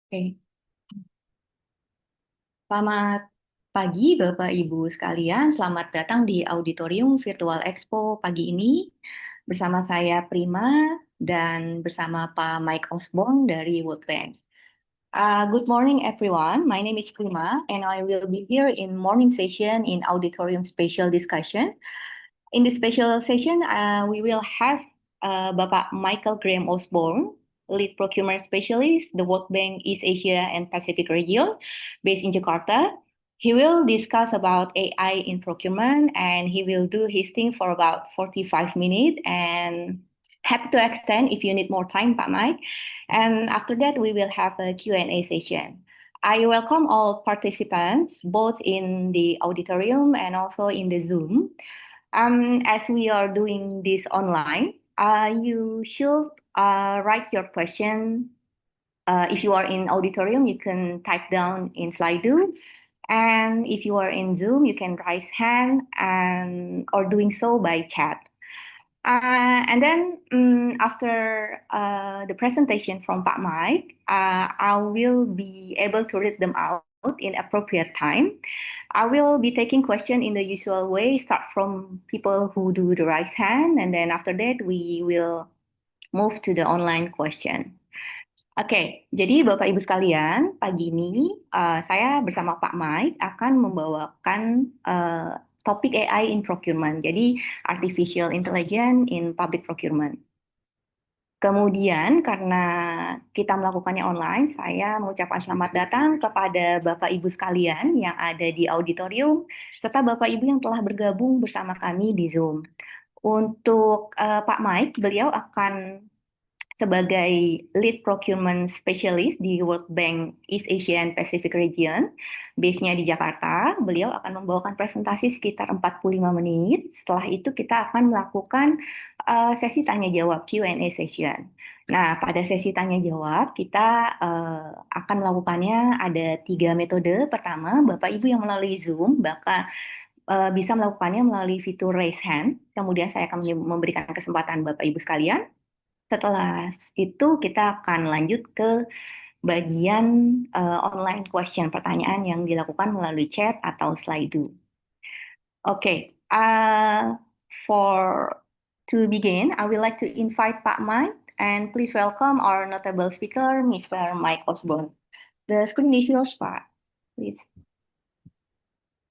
Oke. Selamat pagi Bapak Ibu sekalian, selamat datang di Auditorium Virtual Expo pagi ini. Bersama saya Prima dan bersama Pak Mike Osborne dari World Bank. Good morning everyone, my name is Prima and I will be here in morning session in Auditorium Special Discussion. In this special session, we will have Bapak Michael Graham Osborne, Lead Procurement Specialist, the World Bank East Asia and Pacific Region, based in Jakarta. He will discuss about AI in procurement, and he will do his thing for about 45 minutes. And happy to extend if you need more time, Pak Mike. And after that, we will have a Q&A session. I welcome all participants, both in the auditorium and also in the Zoom. As we are doing this online, you should write your question. If you are in auditorium, you can type down in Slido. And if you are in Zoom, you can raise hand and or doing so by chat. And then after the presentation from Pak Mike, I will be able to read them out in appropriate time. I will be taking question in the usual way, start from people who do the raise hand, and then after that we will move to the online question. Oke, jadi Bapak Ibu sekalian, pagi ini saya bersama Pak Mike akan membawakan topik AI in procurement, jadi artificial intelligence in public procurement. Kemudian karena kita melakukannya online, saya mengucapkan selamat datang kepada Bapak Ibu sekalian yang ada di auditorium, serta Bapak Ibu yang telah bergabung bersama kami di Zoom. Untuk Pak Mike, beliau akan sebagai Lead Procurement Specialist di World Bank East Asia and Pacific Region, base-nya di Jakarta. Beliau akan membawakan presentasi sekitar 45 menit. Setelah itu kita akan melakukan sesi tanya-jawab Q&A session. Nah, pada sesi tanya-jawab kita akan melakukannya ada 3 metode. Pertama, Bapak Ibu yang melalui Zoom, bisa melakukannya melalui fitur raise hand. Kemudian saya akan memberikan kesempatan Bapak Ibu sekalian. Setelah itu kita akan lanjut ke bagian online question, pertanyaan yang dilakukan melalui chat atau Slido. Oke, to begin, I would like to invite Pak Mike and please welcome our notable speaker, Mr. Mike Osborne. The screen is yours, Pak. Please.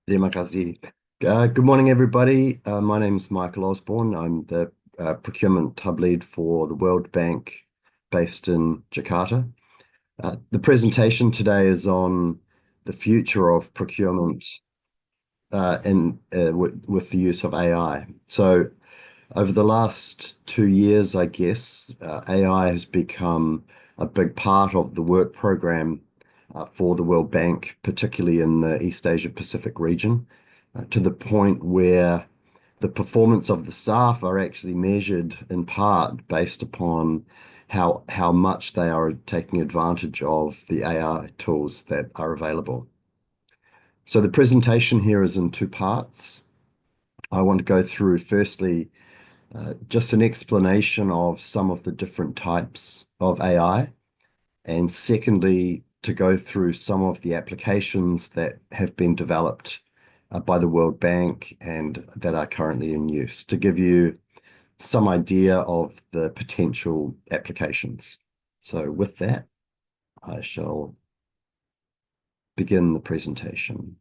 Terima kasih. Good morning, everybody. My name is Michael Osborne. I'm the Procurement Hub Lead for the World Bank based in Jakarta. The presentation today is on the future of procurement with the use of AI. So over the last 2 years, I guess, AI has become a big part of the work program for the World Bank, particularly in the East Asia Pacific region, to the point where the performance of the staff are actually measured in part based upon how much they are taking advantage of the AI tools that are available. So the presentation here is in 2 parts. I want to go through firstly just an explanation of some of the different types of AI, and secondly to go through some of the applications that have been developed by the World Bank and that are currently in use, to give you some idea of the potential applications. So with that, I shall begin the presentation.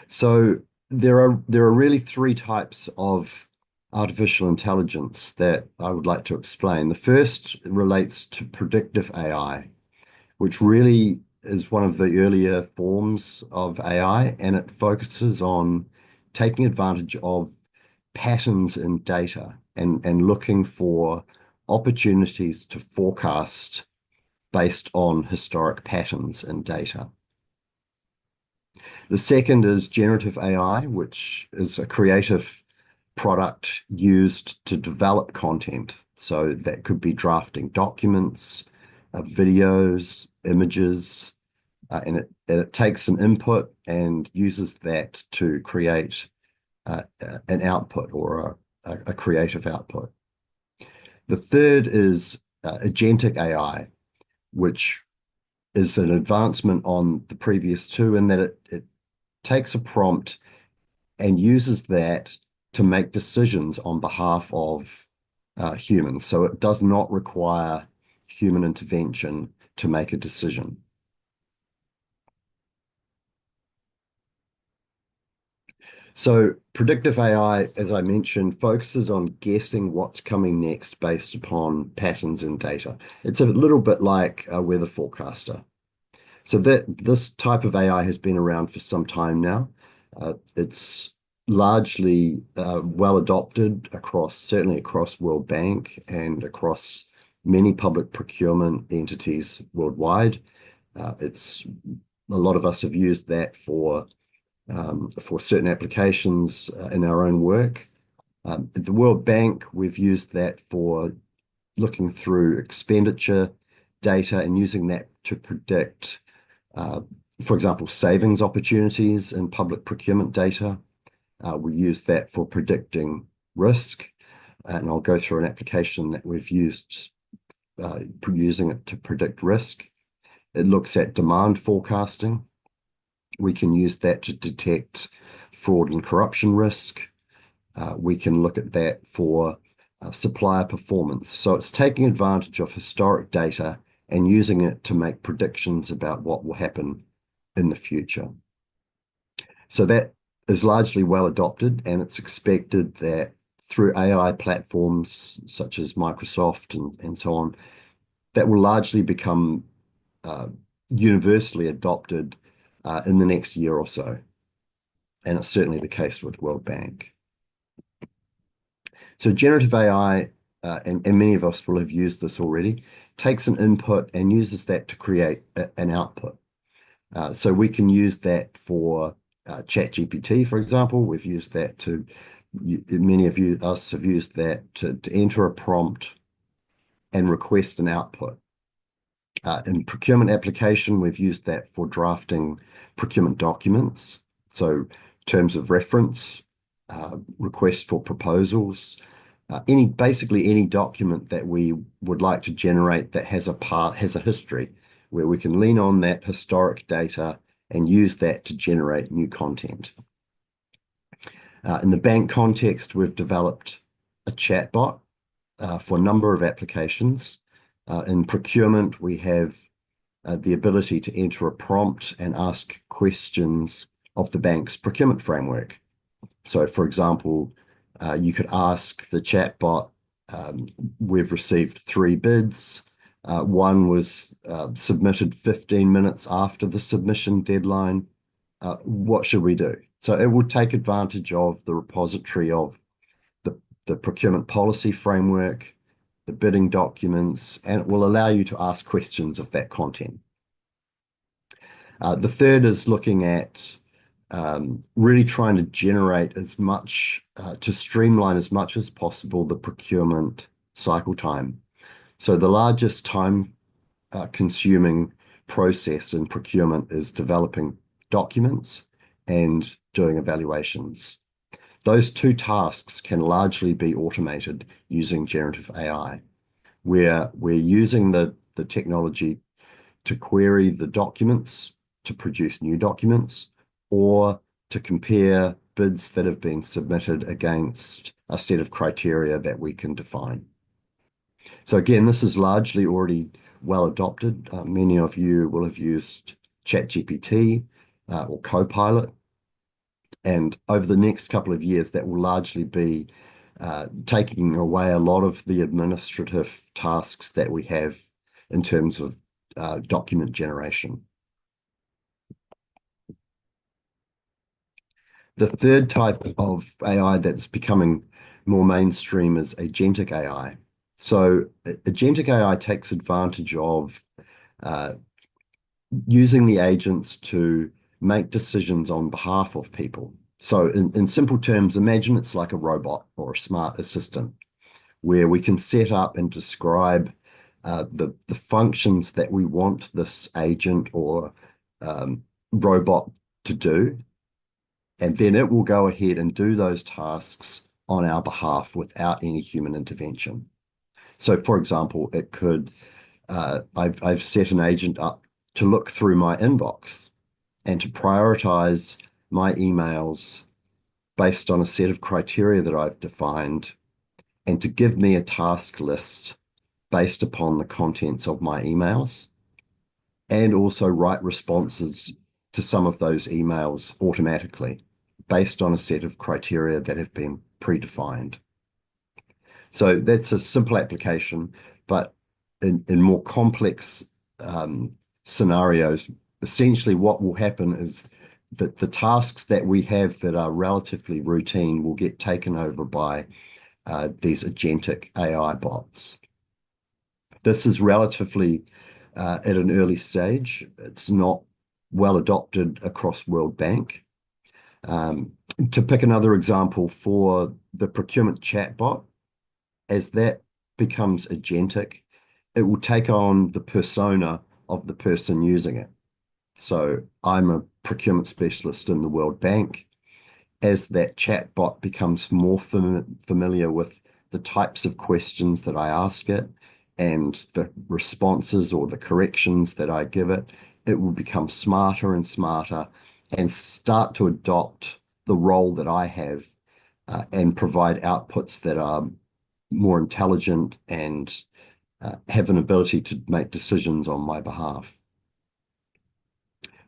So there are really 3 types of artificial intelligence that I would like to explain. The first relates to predictive AI, which really is one of the earlier forms of AI, and it focuses on taking advantage of patterns in data and looking for opportunities to forecast based on historic patterns in data. The second is generative AI, which is a creative product used to develop content. So that could be drafting documents, videos, images, and it takes an input and uses that to create an output or a creative output. The third is agentic AI, which is an advancement on the previous two in that it takes a prompt and uses that to make decisions on behalf of humans. So it does not require human intervention to make a decision. So predictive AI, as I mentioned, focuses on guessing what's coming next based upon patterns in data. It's a little bit like a weather forecaster. So that this type of AI has been around for some time now. It's largely well adopted across, certainly across World Bank and across many public procurement entities worldwide. It's a lot of us have used that for certain applications in our own work. At the World Bank, we've used that for looking through expenditure data and using that to predict, uh, for example, savings opportunities in public procurement data. We use that for predicting risk, and I'll go through an application that we've used using it to predict risk. It looks at demand forecasting. We can use that to detect fraud and corruption risk. We can look at that for supplier performance. So it's taking advantage of historic data and using it to make predictions about what will happen in the future. So that is largely well adopted, and it's expected that through AI platforms such as Microsoft and so on, that will largely become uh, universally adopted in the next year or so. And it's certainly the case with World Bank. So generative AI, and many of us will have used this already, takes an input and uses that to create an output. So we can use that for ChatGPT, for example. We've used that many of us have used that to enter a prompt and request an output. In procurement application, we've used that for drafting procurement documents. So terms of reference, requests for proposals, basically any document that we would like to generate that has a history where we can lean on that historic data and use that to generate new content. In the bank context, we've developed a chatbot for a number of applications. In procurement, we have the ability to enter a prompt and ask questions of the bank's procurement framework. So, for example, you could ask the chatbot, we've received 3 bids. One was submitted 15 minutes after the submission deadline. What should we do? So it will take advantage of the repository of the procurement policy framework, the bidding documents, and it will allow you to ask questions of that content. The third is looking at really trying to generate as much, to streamline as much as possible the procurement cycle time. So the largest time consuming process in procurement is developing documents and doing evaluations. Those two tasks can largely be automated using generative AI, where we're using the technology to query the documents to produce new documents or to compare bids that have been submitted against a set of criteria that we can define. So again, this is largely already well adopted. Many of you will have used ChatGPT or Copilot. And over the next couple of years, that will largely be taking away a lot of the administrative tasks that we have in terms of document generation. The third type of AI that's becoming more mainstream is agentic AI. So agentic AI takes advantage of uh, using the agents to make decisions on behalf of people. So in simple terms, imagine it's like a robot or a smart assistant where we can set up and describe the functions that we want this agent or robot to do, and then it will go ahead and do those tasks on our behalf without any human intervention. So, for example, it could I've set an agent up to look through my inbox and to prioritize my emails based on a set of criteria that I've defined and to give me a task list based upon the contents of my emails and also write responses to some of those emails automatically based on a set of criteria that have been predefined. So that's a simple application, but in more complex scenarios, essentially what will happen is that the tasks that we have that are relatively routine will get taken over by these agentic AI bots. This is relatively at an early stage. It's not well adopted across World Bank. Um, to pick another example for the procurement chatbot, as that becomes agentic, it will take on the persona of the person using it. So I'm a procurement specialist in the World Bank. As that chatbot becomes more familiar with the types of questions that I ask it and the responses or the corrections that I give it, it will become smarter and smarter and start to adopt the role that I have and provide outputs that are more intelligent and have an ability to make decisions on my behalf.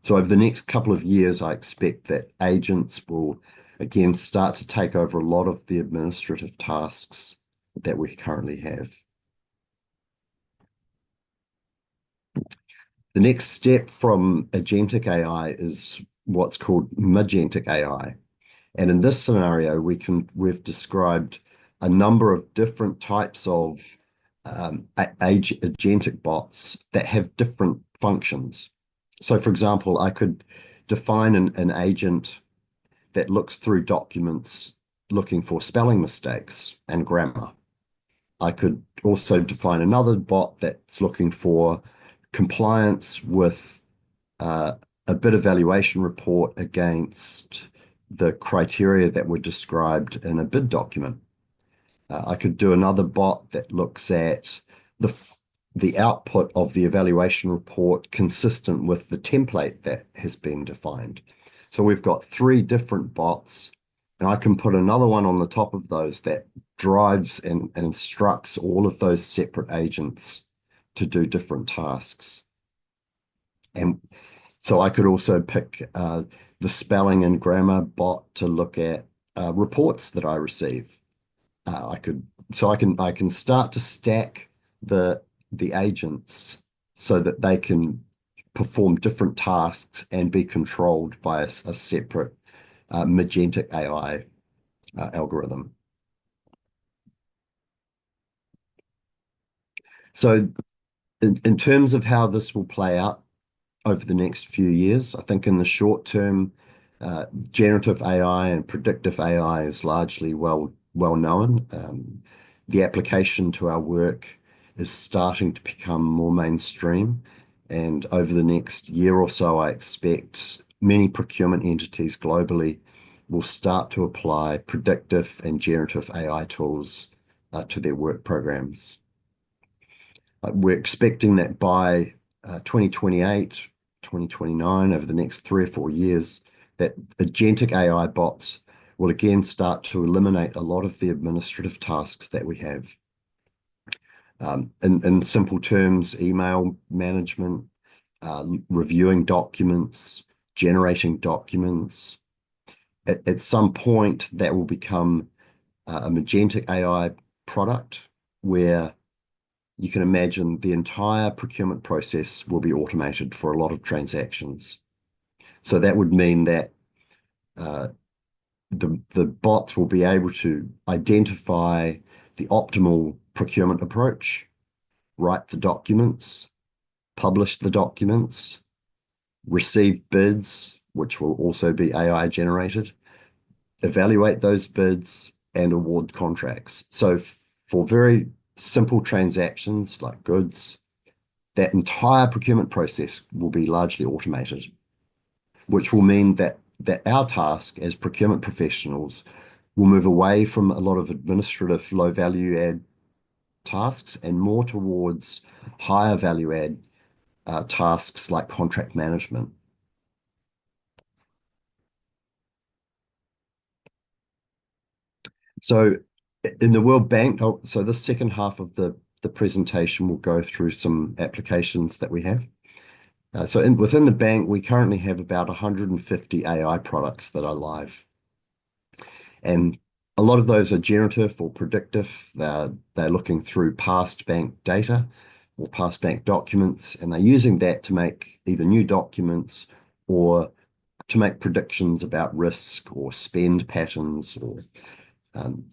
So over the next couple of years, I expect that agents will again start to take over a lot of the administrative tasks that we currently have. The next step from agentic AI is what's called magentic AI. And in this scenario, we've described a number of different types of agentic bots that have different functions. So, for example, I could define an agent that looks through documents looking for spelling mistakes and grammar. I could also define another bot that's looking for compliance with uh, a bid evaluation report against the criteria that were described in a bid document. I could do another bot that looks at the the output of the evaluation report consistent with the template that has been defined. So we've got three different bots, and I can put another one on the top of those that drives and instructs all of those separate agents to do different tasks. And so I could also pick the spelling and grammar bot to look at reports that I receive. I can start to stack the agents so that they can perform different tasks and be controlled by a separate magentic AI algorithm. So in terms of how this will play out over the next few years, I think in the short term, generative AI and predictive AI is largely well known. The application to our work is starting to become more mainstream, and over the next year or so, I expect many procurement entities globally will start to apply predictive and generative AI tools to their work programs. We're expecting that by 2028, 2029, over the next 3 or 4 years, that agentic AI bots will again start to eliminate a lot of the administrative tasks that we have. In simple terms, email management, reviewing documents, generating documents. At some point, that will become a magentic AI product where you can imagine the entire procurement process will be automated for a lot of transactions. So that would mean that uh, the bots will be able to identify the optimal procurement approach, write the documents, publish the documents, receive bids, which will also be AI generated, evaluate those bids, and award contracts. So for very simple transactions like goods, that entire procurement process will be largely automated, which will mean that our task as procurement professionals will move away from a lot of administrative low value add tasks and more towards higher value add tasks like contract management. So in the World Bank, so the second half of the presentation will go through some applications that we have. Within the bank, we currently have about 150 AI products that are live. And a lot of those are generative or predictive. They're looking through past bank data or past bank documents, and they're using that to make either new documents or to make predictions about risk or spend patterns or um,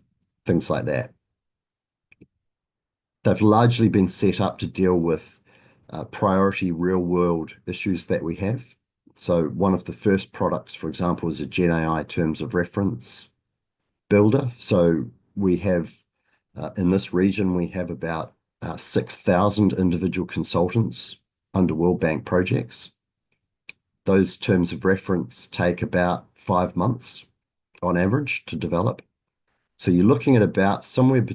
things like that. They've largely been set up to deal with priority real-world issues that we have. So one of the first products, for example, is a Gen AI terms of reference builder. So we have, in this region, we have about 6,000 individual consultants under World Bank projects. Those terms of reference take about 5 months on average to develop. So you're looking at about somewhere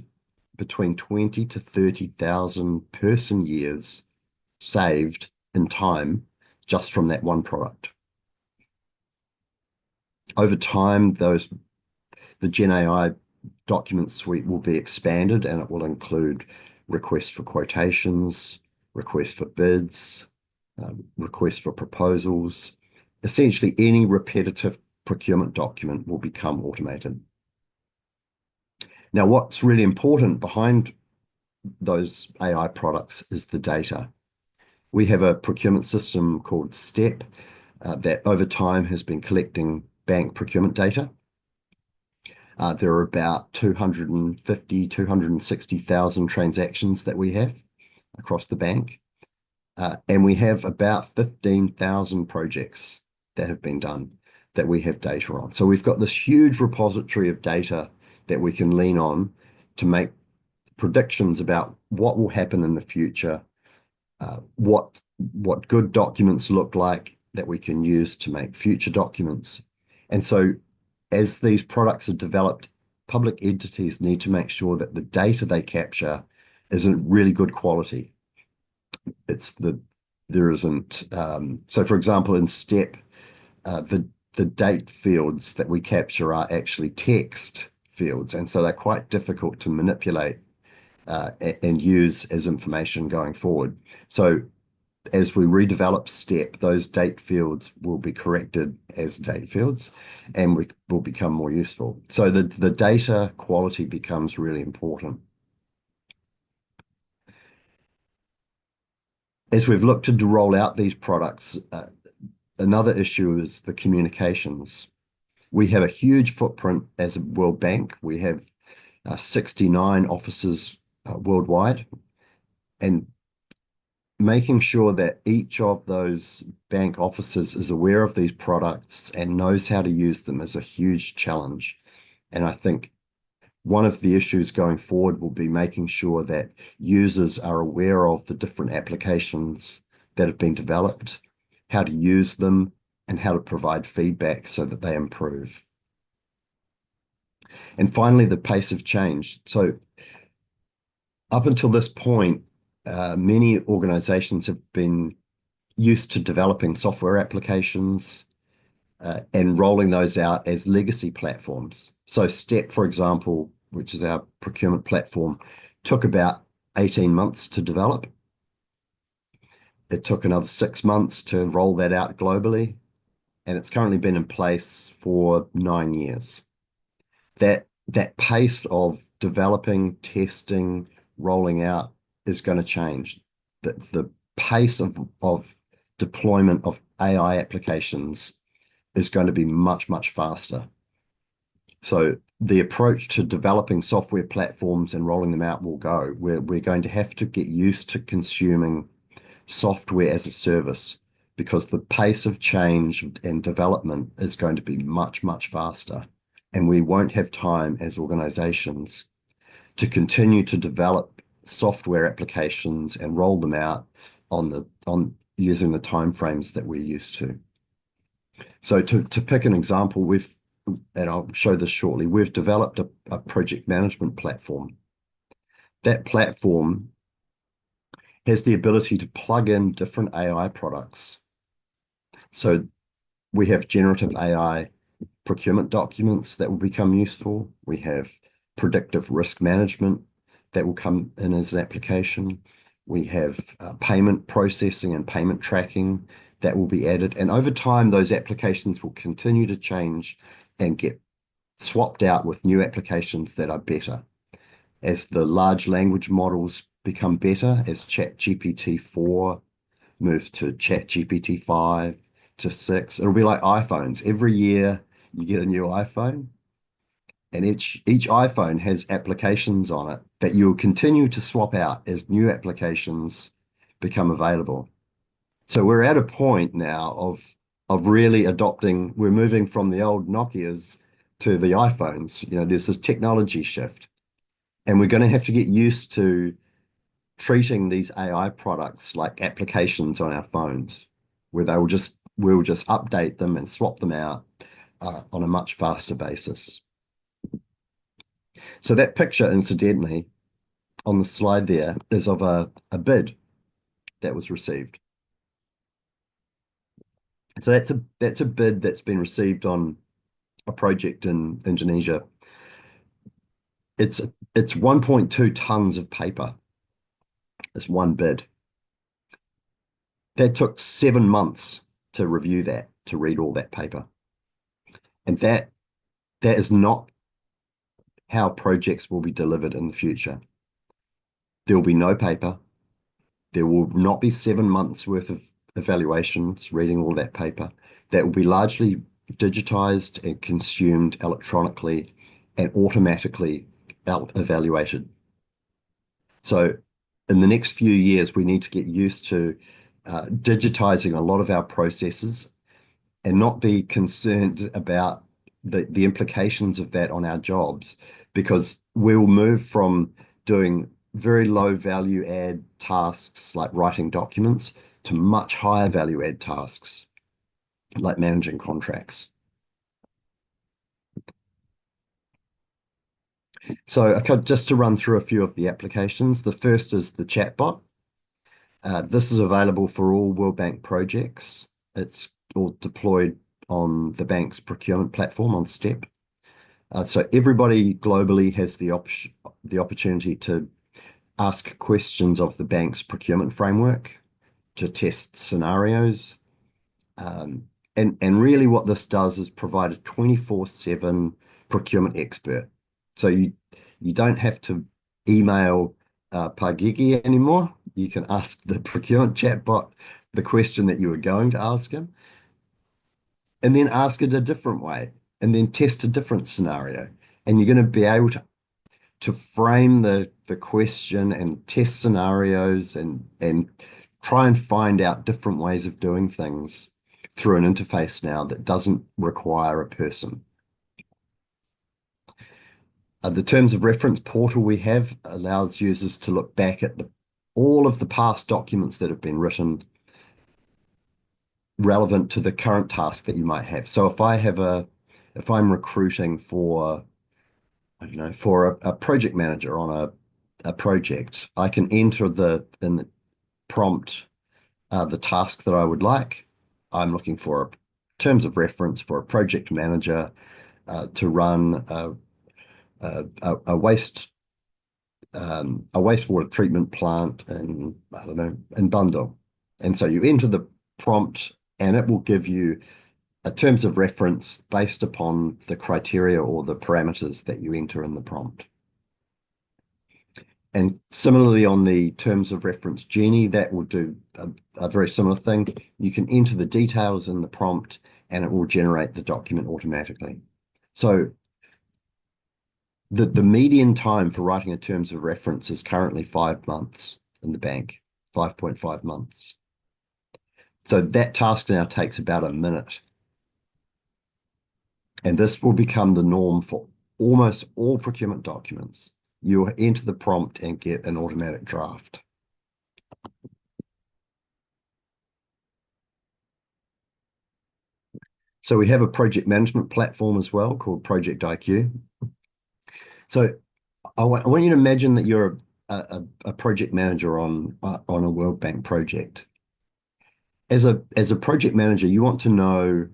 between 20 to 30,000 person years saved in time just from that one product. Over time, the Gen AI document suite will be expanded and it will include requests for quotations, requests for bids, requests for proposals. Essentially, any repetitive procurement document will become automated. Now, what's really important behind those AI products is the data. We have a procurement system called STEP that over time has been collecting bank procurement data. There are about 250, 260,000 transactions that we have across the bank. And we have about 15,000 projects that have been done that we have data on. So we've got this huge repository of data that we can lean on to make predictions about what will happen in the future, what good documents look like that we can use to make future documents. And so as these products are developed, public entities need to make sure that the data they capture is in really good quality. There isn't, so for example, in STEP, the date fields that we capture are actually text fields, and so they're quite difficult to manipulate and use as information going forward. So as we redevelop STEP, those date fields will be corrected as date fields and we will become more useful. So the data quality becomes really important. As we've looked to roll out these products, another issue is the communications. We have a huge footprint as a World Bank. We have 69 offices worldwide, and making sure that each of those bank offices is aware of these products and knows how to use them is a huge challenge. And I think one of the issues going forward will be making sure that users are aware of the different applications that have been developed, how to use them, and how to provide feedback so that they improve. And finally, the pace of change. So up until this point, many organizations have been used to developing software applications and rolling those out as legacy platforms. So STEP, for example, which is our procurement platform, took about 18 months to develop. It took another 6 months to roll that out globally, and it's currently been in place for 9 years. That pace of developing, testing, rolling out is going to change. The pace of deployment of AI applications is going to be much, much faster. So the approach to developing software platforms and rolling them out will go. We're going to have to get used to consuming software as a service because the pace of change and development is going to be much, much faster. And we won't have time as organizations to continue to develop software applications and roll them out on using the timeframes that we're used to. So to pick an example, and I'll show this shortly, we've developed a project management platform that platform has the ability to plug in different AI products. So we have generative AI procurement documents that will become useful. We have predictive risk management that will come in as an application. We have payment processing and payment tracking that will be added. And over time, those applications will continue to change and get swapped out with new applications that are better. As the large language models become better, as ChatGPT 4 moves to ChatGPT 5 to 6, it'll be like iPhones. Every year you get a new iPhone, and each iPhone has applications on it that you'll continue to swap out as new applications become available. So we're at a point now of really adopting, we're moving from the old Nokias to the iPhones. There's this technology shift, and we're going to have to get used to treating these AI products like applications on our phones, where we'll just update them and swap them out on a much faster basis. So that picture, incidentally, on the slide there is of a bid that was received. So that's a bid that's been received on a project in Indonesia. It's 1.2 tons of paper. It's one bid. That took 7 months to review that, to read all that paper. And that is not how projects will be delivered in the future. There will be no paper. There will not be 7 months worth of evaluations, reading all that paper. That will be largely digitized and consumed electronically and automatically evaluated. So in the next few years, we need to get used to digitizing a lot of our processes and not be concerned about the implications of that on our jobs, because we'll move from doing very low value add tasks like writing documents to much higher value add tasks like managing contracts. So just to run through a few of the applications, the first is the chatbot. This is available for all World Bank projects. It's all deployed on the bank's procurement platform on STEP. So everybody globally has the opportunity to ask questions of the bank's procurement framework, to test scenarios. And really what this does is provide a 24/7 procurement expert. So you don't have to email Pagigi anymore. You can ask the procurement chatbot the question that you were going to ask him, and then ask it a different way, and then test a different scenario. And you're going to be able to frame the question and test scenarios and try and find out different ways of doing things through an interface now that doesn't require a person. The terms of reference portal we have allows users to look back at all of the past documents that have been written relevant to the current task that you might have. So if I'm recruiting for, I don't know, for a project manager on a project, I can enter in the prompt the task that I would like. I'm looking for terms of reference for a project manager to run a wastewater treatment plant in, I don't know, in Bundle. And so you enter the prompt and it will give you a terms of reference based upon the criteria or the parameters that you enter in the prompt. And similarly on the terms of reference Genie, that will do a very similar thing. You can enter the details in the prompt and it will generate the document automatically. So the median time for writing a terms of reference is currently 5 months in the bank, 5.5 months. So that task now takes about a minute. And this will become the norm for almost all procurement documents. You'll enter the prompt and get an automatic draft. So we have a project management platform as well called Project IQ. So I want you to imagine that you're a project manager on a World Bank project. As a project manager, you want to know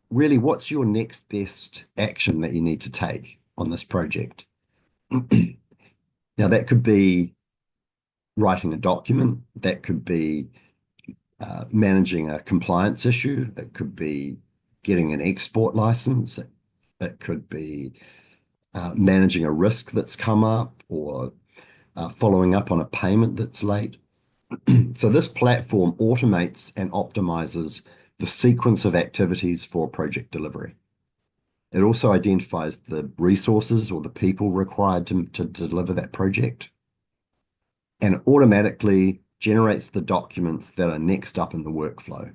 really what's your next best action that you need to take on this project. Now, that could be writing a document, that could be managing a compliance issue, it could be getting an export license, it could be managing a risk that's come up or following up on a payment that's late. So this platform automates and optimizes the sequence of activities for project delivery. It also identifies the resources or the people required to deliver that project and automatically generates the documents that are next up in the workflow.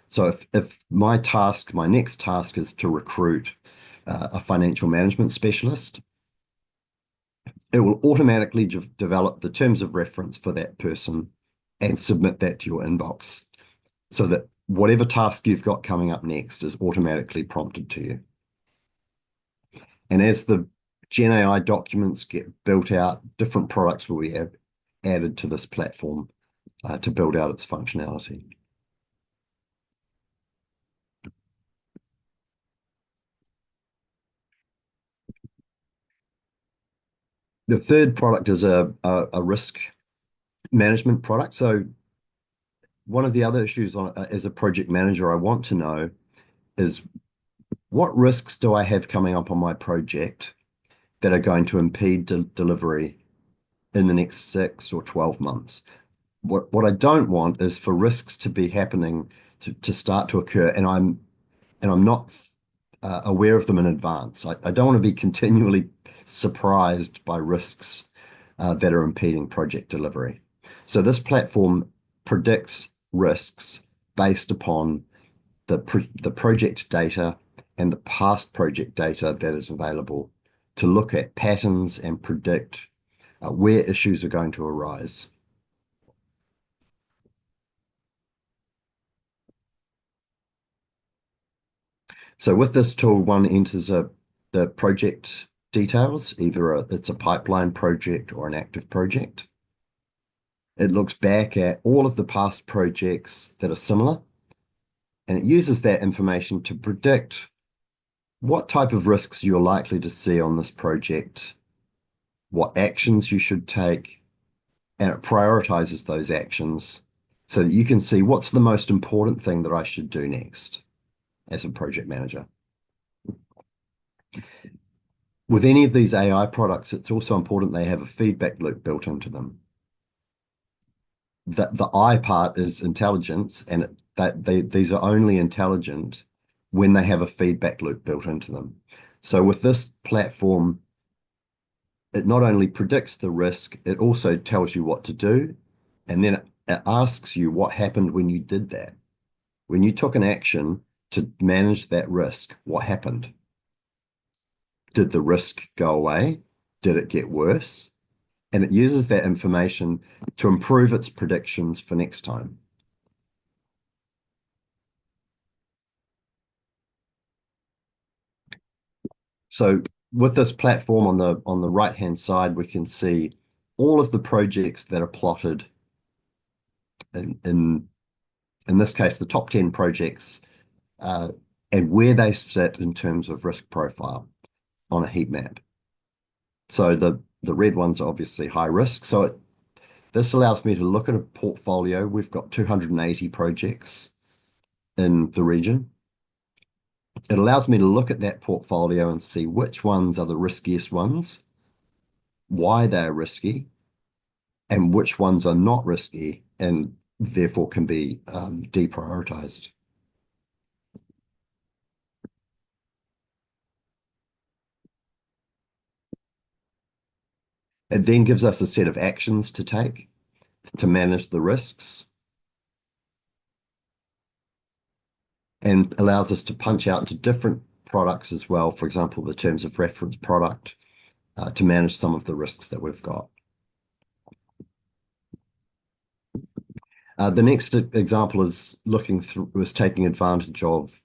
So if my next task is to recruit a financial management specialist, it will automatically develop the terms of reference for that person and submit that to your inbox so that whatever task you've got coming up next is automatically prompted to you. And as the Gen AI documents get built out, different products will be added to this platform to build out its functionality. The third product is a risk management product. So one of the other issues as a project manager I want to know is what risks do I have coming up on my project that are going to impede delivery in the next 6 or 12 months? What I don't want is for risks to be happening to start to occur, and I'm not aware of them in advance. I don't want to be continually surprised by risks that are impeding project delivery. So this platform predicts risks based upon the project data and the past project data that is available to look at patterns and predict where issues are going to arise. So with this tool, one enters the project details, either it's a pipeline project or an active project. It looks back at all of the past projects that are similar, and it uses that information to predict what type of risks you're likely to see on this project, what actions you should take, and it prioritizes those actions so that you can see what's the most important thing that I should do next as a project manager. With any of these AI products, it's also important they have a feedback loop built into them. The I part is intelligence, and these are only intelligent when they have a feedback loop built into them. So with this platform, it not only predicts the risk, it also tells you what to do, and then it asks you what happened when you did that. When you took an action to manage that risk, what happened? Did the risk go away? Did it get worse? And it uses that information to improve its predictions for next time. So with this platform on the right-hand side, we can see all of the projects that are plotted in this case, the top 10 projects and where they sit in terms of risk profile on a heat map. So the red ones are obviously high risk. So this allows me to look at a portfolio. We've got 280 projects in the region. It allows me to look at that portfolio and see which ones are the riskiest ones, why they're risky, and which ones are not risky and therefore can be deprioritized. It then gives us a set of actions to take to manage the risks and allows us to punch out into different products as well. For example, the terms of reference product to manage some of the risks that we've got. The next example is taking advantage of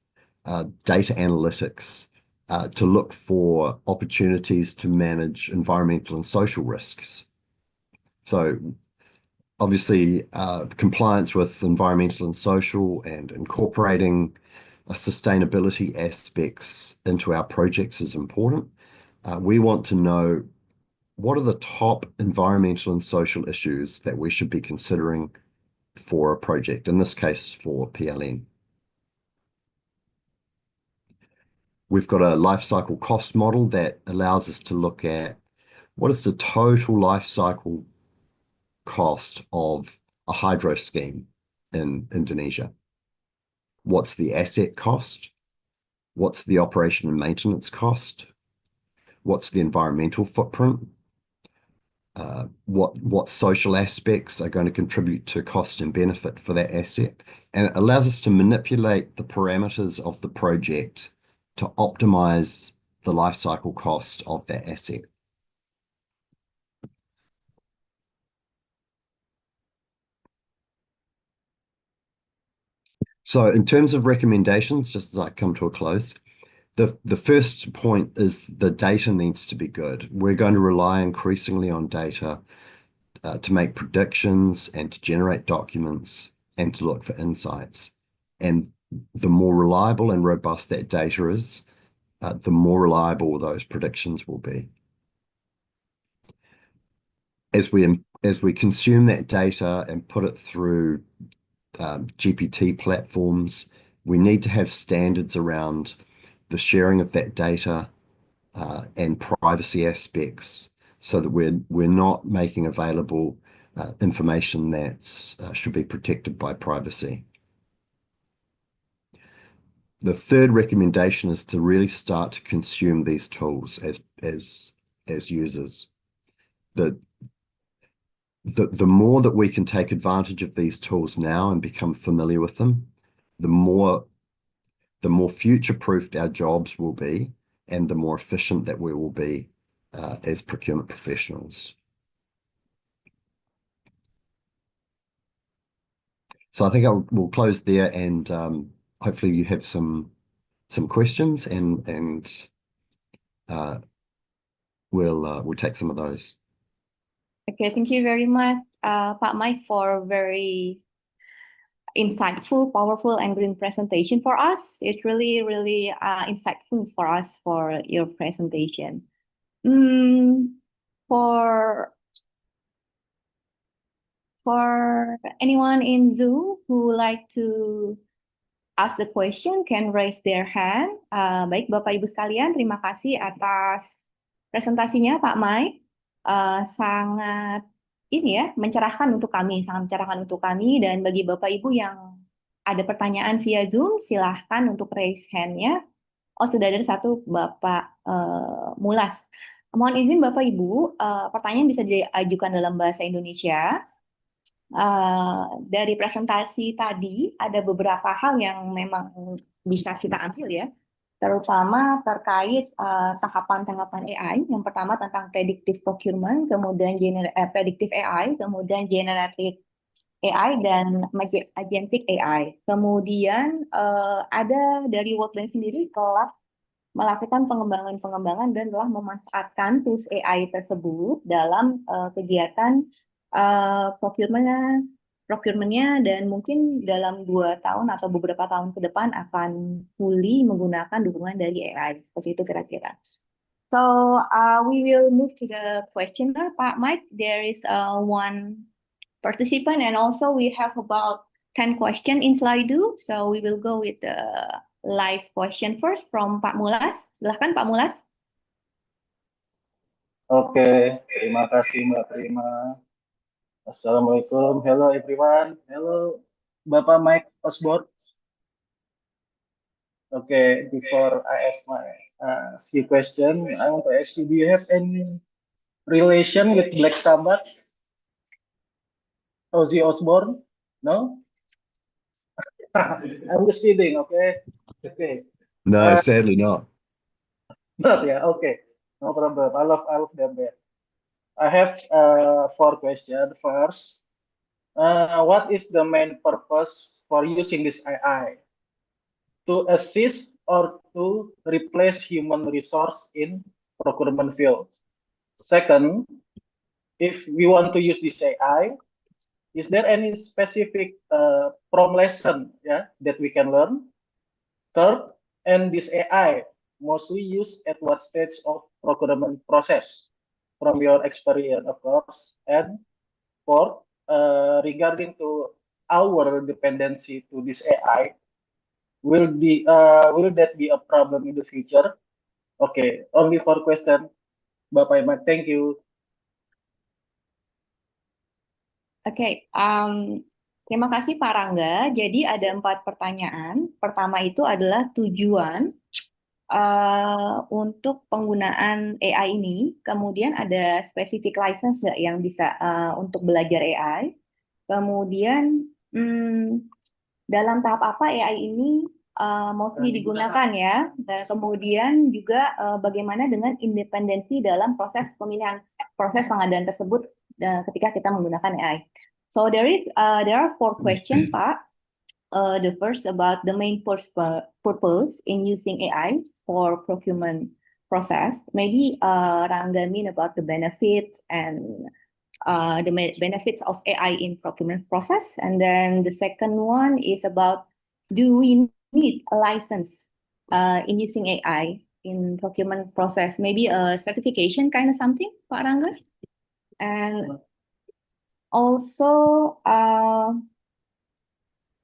data analytics to look for opportunities to manage environmental and social risks. So obviously, compliance with environmental and social and incorporating sustainability aspects into our projects is important. We want to know what are the top environmental and social issues that we should be considering for a project, in this case for PLN. We've got a life cycle cost model that allows us to look at what is the total life cycle cost of a hydro scheme in Indonesia? What's the asset cost? What's the operation and maintenance cost? What's the environmental footprint? What social aspects are going to contribute to cost and benefit for that asset? And it allows us to manipulate the parameters of the project to optimize the life cycle cost of that asset. So in terms of recommendations, just as I come to a close, the first point is the data needs to be good. We're going to rely increasingly on data to make predictions and to generate documents and to look for insights. And the more reliable and robust that data is, the more reliable those predictions will be. As we consume that data and put it through GPT platforms, we need to have standards around the sharing of that data and privacy aspects so that we're not making available information that should be protected by privacy. The third recommendation is to really start to consume these tools as users. The more that we can take advantage of these tools now and become familiar with them, the more future-proofed our jobs will be and the more efficient that we will be as procurement professionals. So I think we'll close there, and hopefully you have some questions, and we'll take some of those. Okay, thank you very much, Pak Mike, for very insightful, powerful, and green presentation for us. It's really, really insightful for us for your presentation. Mm, for anyone in Zoom who like to ask the question can raise their hand. Baik, Bapak Ibu sekalian, terima kasih atas presentasinya Pak Mike. Sangat ini ya, mencerahkan untuk kami, sangat mencerahkan untuk kami. Dan bagi Bapak Ibu yang ada pertanyaan via Zoom, silahkan untuk raise hand-nya. Oh, sudah ada satu Bapak Mulas. Mohon izin Bapak Ibu, pertanyaan bisa diajukan dalam bahasa Indonesia. Dari presentasi tadi ada beberapa hal yang memang bisa kita ambil ya, terutama terkait tahapan-tahapan AI. Yang pertama tentang predictive procurement, kemudian predictive AI, kemudian generative AI dan agentic AI. Kemudian ada dari Worldbank sendiri telah melakukan pengembangan-pengembangan dan telah memanfaatkan tools AI tersebut dalam kegiatan procurementnya dan mungkin dalam 2 tahun atau beberapa tahun ke depan akan fully menggunakan dukungan dari AI. Seperti itu kira-kira. So we will move to the questioner, Pak Mike. There is one participant and also we have about 10 questions in Slido. So we will go with the live question first from Pak Mulas. Silahkan Pak Mulas. Oke, terima kasih Mbak Prima. Assalamualaikum. Hello everyone. Hello Bapak Mike Osborne. Okay, before I ask my few questions, I want to ask you, do you have any relation with Black Sabbath? Ozzy Osbourne? No? I'm just kidding, okay? Okay. No, sadly not. Not, yeah, okay. No problem. I love them there. I have 4 questions. First, what is the main purpose for using this AI? To assist or to replace human resource in procurement field? Second, if we want to use this AI, is there any specific from lesson, yeah, that we can learn? Third, and this AI mostly used at what stage of procurement process from your experience, of course. And fourth, regarding to our dependency to this AI, will that be a problem in the future? Okay, only for question, Bapak Iman. Thank you. Oke, terima kasih Pak Rangga. Jadi ada 4 pertanyaan. Pertama itu adalah tujuan untuk penggunaan AI ini. Kemudian ada specific license nggak yang bisa untuk belajar AI. Kemudian dalam tahap apa AI ini mostly digunakan ya. Dan kemudian juga bagaimana dengan independensi dalam proses pemilihan, proses pengadaan tersebut ketika kita menggunakan AI. So there are 4 questions, Pak. The first about the main purpose in using AI for procurement process. Maybe Rangga mean about the benefits and the benefits of AI in procurement process. And then the second one is about, do we need a license in using AI in procurement process? Maybe a certification kind of something, Pak Rangga? And also,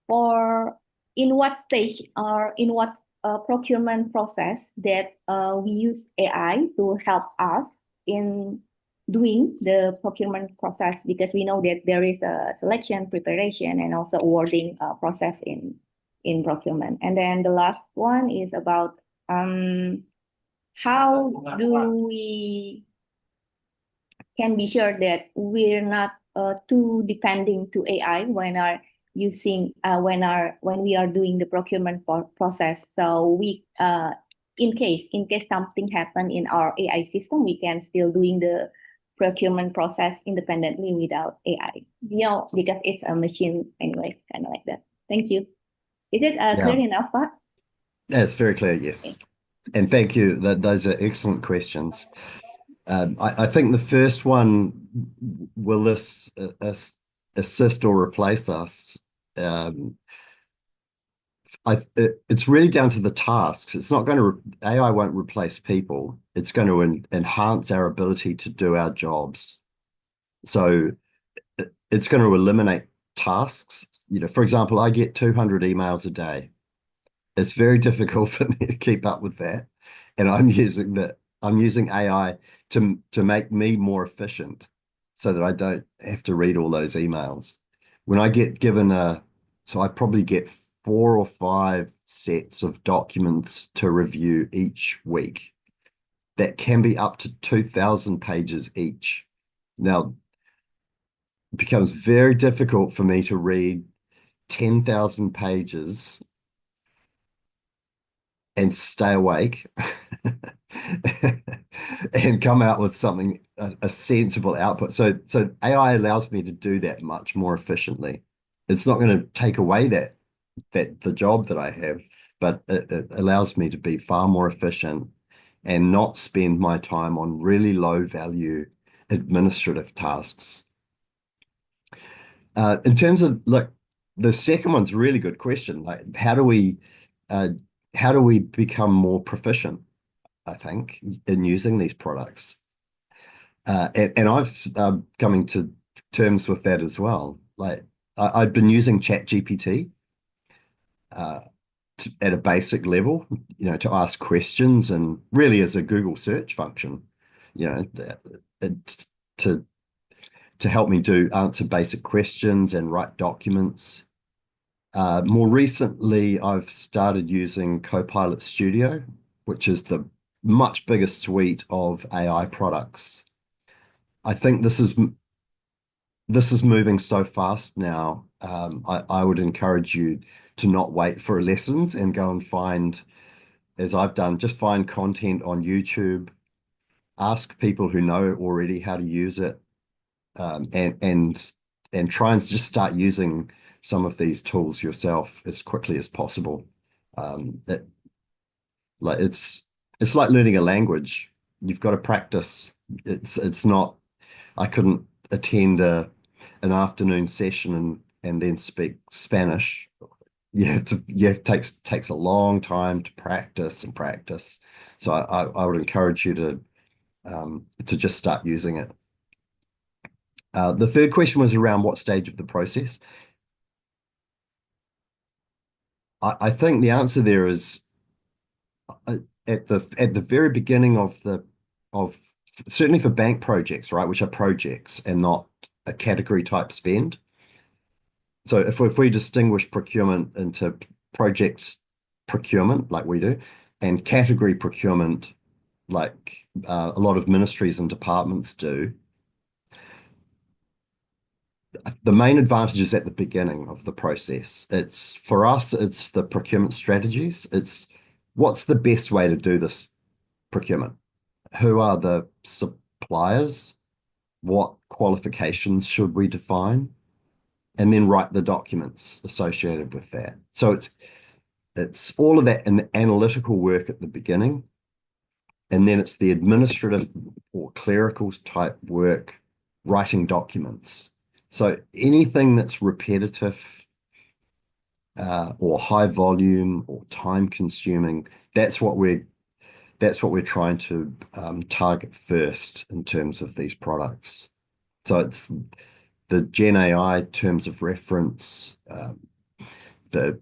for in what stage or in what procurement process that we use AI to help us in doing the procurement process, because we know that there is a selection, preparation, and also awarding process in procurement. And then the last one is about how do we can be sure that we're not too depending to AI when are using when we are doing the procurement process. So we in case something happen in our AI system, we can still doing the procurement process independently without AI. You know, because it's a machine anyway, kind of like that. Thank you. Is it clear enough, Pak? That's very clear, yes. And thank you. Those are excellent questions. I think the first one, will this assist or replace us? It's really down to the tasks. It's not going to, AI won't replace people. It's going to enhance our ability to do our jobs. So it's going to eliminate tasks. You know, for example, I get 200 emails a day. It's very difficult for me to keep up with that. And I'm using AI to make me more efficient so that I don't have to read all those emails. When I get given so I probably get 4 or 5 sets of documents to review each week. That can be up to 2,000 pages each. Now, it becomes very difficult for me to read 10,000 pages and stay awake and come out with something, a sensible output. So AI allows me to do that much more efficiently. It's not going to take away the job that I have, but it allows me to be far more efficient and not spend my time on really low value administrative tasks. In terms of, look, the second one's a really good question. Like, how do we become more proficient, I think, in using these products? And I've coming to terms with that as well. Like, I've been using ChatGPT at a basic level, you know, to ask questions, and really as a Google search function, you know, to help me answer basic questions and write documents. More recently, I've started using Copilot Studio, which is the much bigger suite of AI products. I think this is moving so fast now. I would encourage you to not wait for lessons and go and find, as I've done, just find content on YouTube, ask people who know already how to use it, and try and just start using some of these tools yourself as quickly as possible. It's like learning a language. You've got to practice. It's not I couldn't attend an afternoon session and then speak Spanish. Takes a long time to practice and practice. So I would encourage you to just start using it. The third question was around what stage of the process. I think the answer there is at the very beginning of certainly for bank projects, right, which are projects and not a category type spend. So if we distinguish procurement into projects procurement like we do and category procurement like a lot of ministries and departments do, the main advantage is at the beginning of the process. It's for us, it's the procurement strategies. It's what's the best way to do this procurement? Who are the suppliers? What qualifications should we define? And then write the documents associated with that. So it's all of that analytical work at the beginning, and then it's the administrative or clerical type work, writing documents. So anything that's repetitive or high volume or time consuming, that's what we're trying to target first in terms of these products. So it's the Gen AI terms of reference, the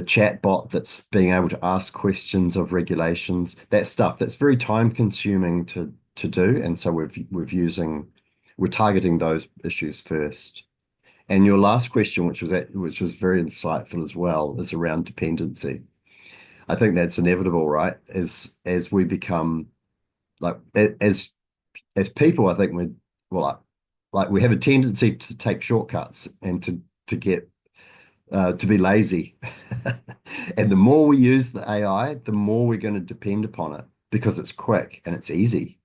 chat bot that's being able to ask questions of regulations, that stuff that's very time consuming to do. And so we're targeting those issues first. And your last question, which was very insightful as well, is around dependency. I think that's inevitable, right? As we become like as people, I think we have a tendency to take shortcuts and to get to be lazy. And the more we use the AI, the more we're going to depend upon it because it's quick and it's easy.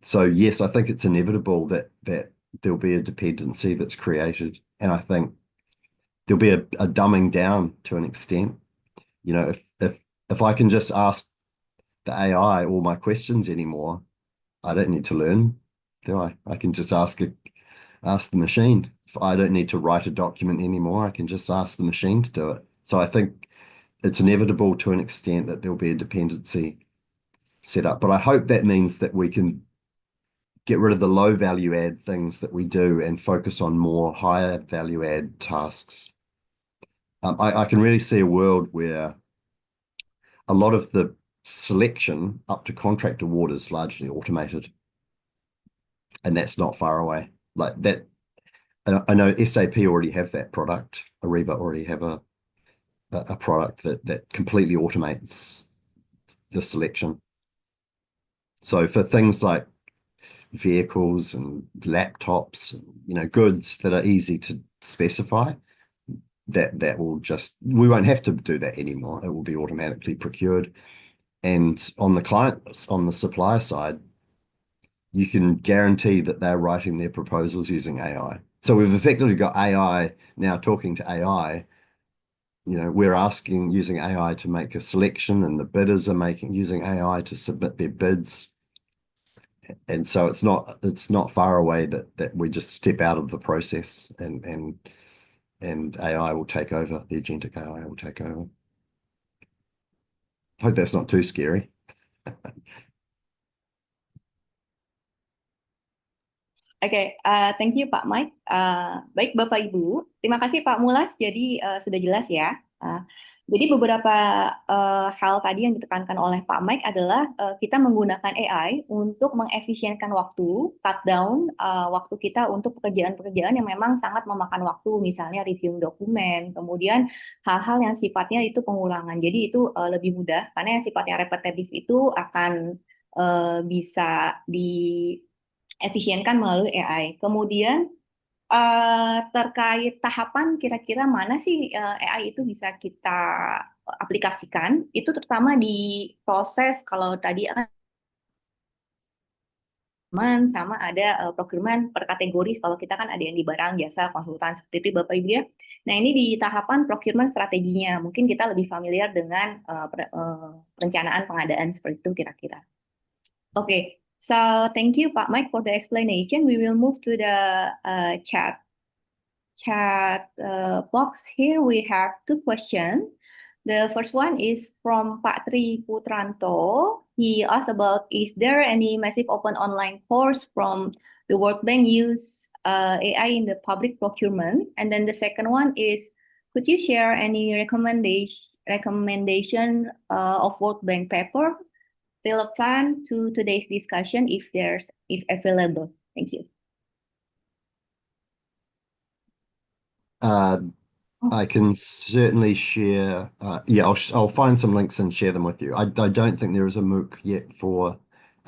So yes, I think it's inevitable that there'll be a dependency that's created, and I think there'll be a dumbing down to an extent. You know, if I can just ask the AI all my questions anymore, I don't need to learn, do I? I can just ask the machine. If I don't need to write a document anymore, I can just ask the machine to do it. So I think it's inevitable to an extent that there'll be a dependency set up. But I hope that means that we can get rid of the low value add things that we do and focus on more higher value add tasks. I can really see a world where a lot of the selection up to contract award is largely automated. And that's not far away. Like that, I know SAP already have that product. Ariba already have a product that completely automates the selection. So for things like vehicles and laptops, goods that are easy to specify, that will we won't have to do that anymore. It will be automatically procured. And on the supplier side, you can guarantee that they're writing their proposals using AI. So we've effectively got AI now talking to AI. We're asking using AI to make a selection, and the bidders are using AI to submit their bids. And so it's not far away that we just step out of the process and AI will take over. The agentic AI will take over. Hope that's not too scary. Oke, thank you Pak Mike. Baik Bapak Ibu, terima kasih Pak Mulas. Jadi sudah jelas ya. Jadi beberapa hal tadi yang ditekankan oleh Pak Mike adalah kita menggunakan AI untuk mengefisienkan waktu, cut down waktu kita untuk pekerjaan-pekerjaan yang memang sangat memakan waktu, misalnya reviewing dokumen, kemudian hal-hal yang sifatnya itu pengulangan. Jadi itu lebih mudah karena yang sifatnya repetitif itu akan bisa efisienkan melalui AI. Kemudian terkait tahapan kira-kira mana sih AI itu bisa kita aplikasikan, itu terutama di proses kalau tadi sama ada procurement per kategori, kalau kita kan ada yang di barang, jasa, konsultan, seperti itu Bapak Ibu ya. Nah ini di tahapan procurement strateginya, mungkin kita lebih familiar dengan perencanaan pengadaan seperti itu kira-kira. Oke, So thank you, Pak Mike, for the explanation. We will move to the chat box. Here we have two questions. The first one is from Pak Tri Putranto. He asked about, is there any massive open online course from the World Bank use AI in the public procurement? And then the second one is, could you share any recommendation of World Bank paper relevant to today's discussion if available? Thank you. I can certainly share. Yeah, I'll find some links and share them with you. I don't think there is a MOOC yet for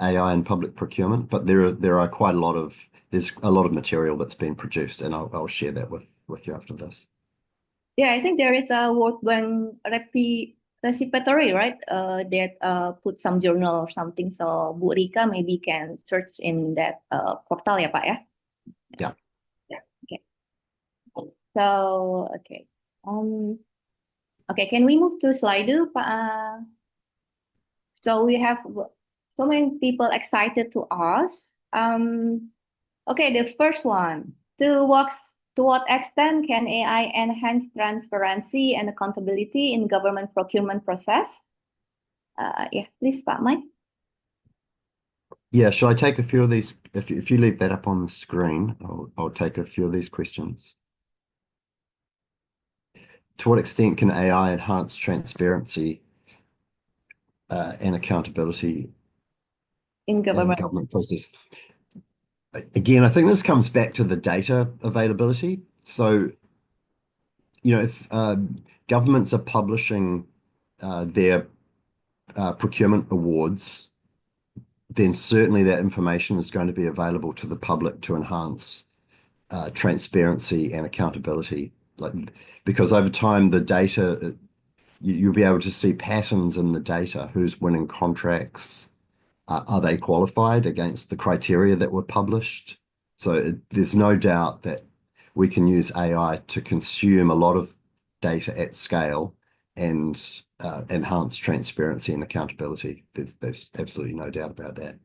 AI and public procurement, but there are quite a lot of there's a lot of material that's been produced, and I'll share that with you after this. Yeah, I think there is a World Bank repository, right? That put some journal or something. So Bu Rika maybe can search in that portal ya Pak ya. Yeah. Yeah. Okay. So okay. Okay, can we move to slide Pak? So we have so many people excited to ask. Okay, the first one. To what extent can AI enhance transparency and accountability in government procurement process? Yeah, please, Pak Mike. Yeah, shall I take a few of these? If you leave that up on the screen, I'll take a few of these questions. To what extent can AI enhance transparency and accountability In in government. government process? Again, I think this comes back to the data availability. So, if governments are publishing their procurement awards, then certainly that information is going to be available to the public to enhance transparency and accountability. Because over time, the data, you'll be able to see patterns in the data, who's winning contracts, are they qualified against the criteria that were published? So there's no doubt that we can use AI to consume a lot of data at scale and enhance transparency and accountability. There's absolutely no doubt about that.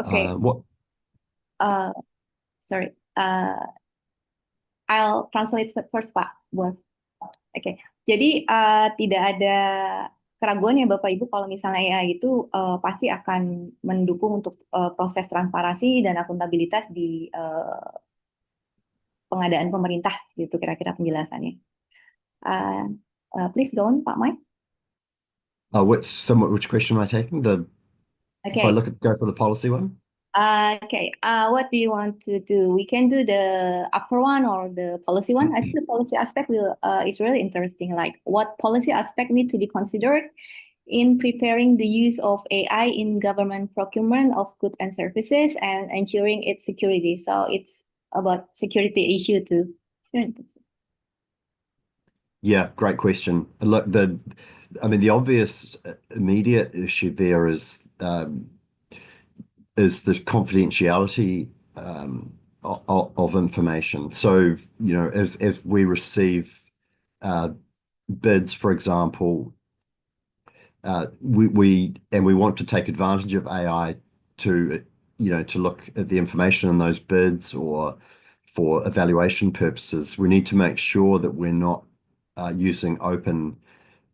Okay. What? Sorry. I'll translate first, Pak. Oke. Jadi tidak ada keraguan ya Bapak Ibu kalau misalnya AI itu pasti akan mendukung untuk proses transparansi dan akuntabilitas di pengadaan pemerintah gitu kira-kira penjelasannya. Please go on, Pak Mike. Which question am I taking? If I go for the policy one? Okay. What do you want to do? We can do the upper one or the policy one. I think the policy aspect is really interesting. Like what policy aspect need to be considered in preparing the use of AI in government procurement of goods and services and ensuring its security. So it's about security issue too. Yeah, great question. Look, the obvious immediate issue there is the confidentiality of information. So, as we receive bids, for example, we want to take advantage of AI to look at the information in those bids or for evaluation purposes. We need to make sure that we're not using open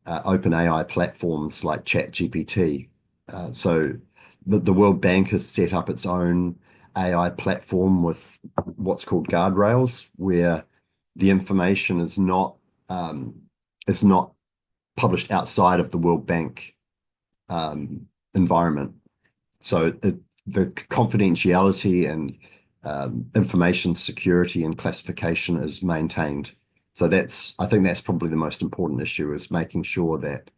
AI platforms like ChatGPT. So the World Bank has set up its own AI platform with what's called guardrails, where the information is not published outside of the World Bank environment. So the confidentiality and information security and classification is maintained. So I think that's probably the most important issue, is making sure that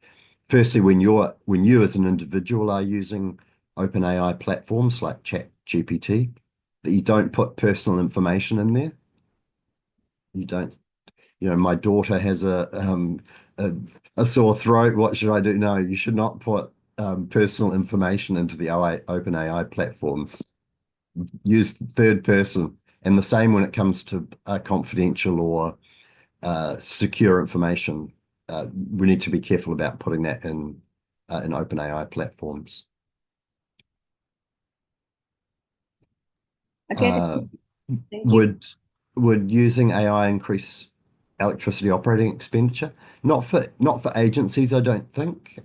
firstly, when you as an individual are using open AI platforms like ChatGPT, that you don't put personal information in there. You don't, my daughter has a sore throat. What should I do? No, you should not put personal information into the open AI platforms. Use third person, and the same when it comes to confidential or secure information. We need to be careful about putting that in open AI platforms. Okay, Uh, thank you. would using AI increase electricity operating expenditure? Not for agencies, I don't think.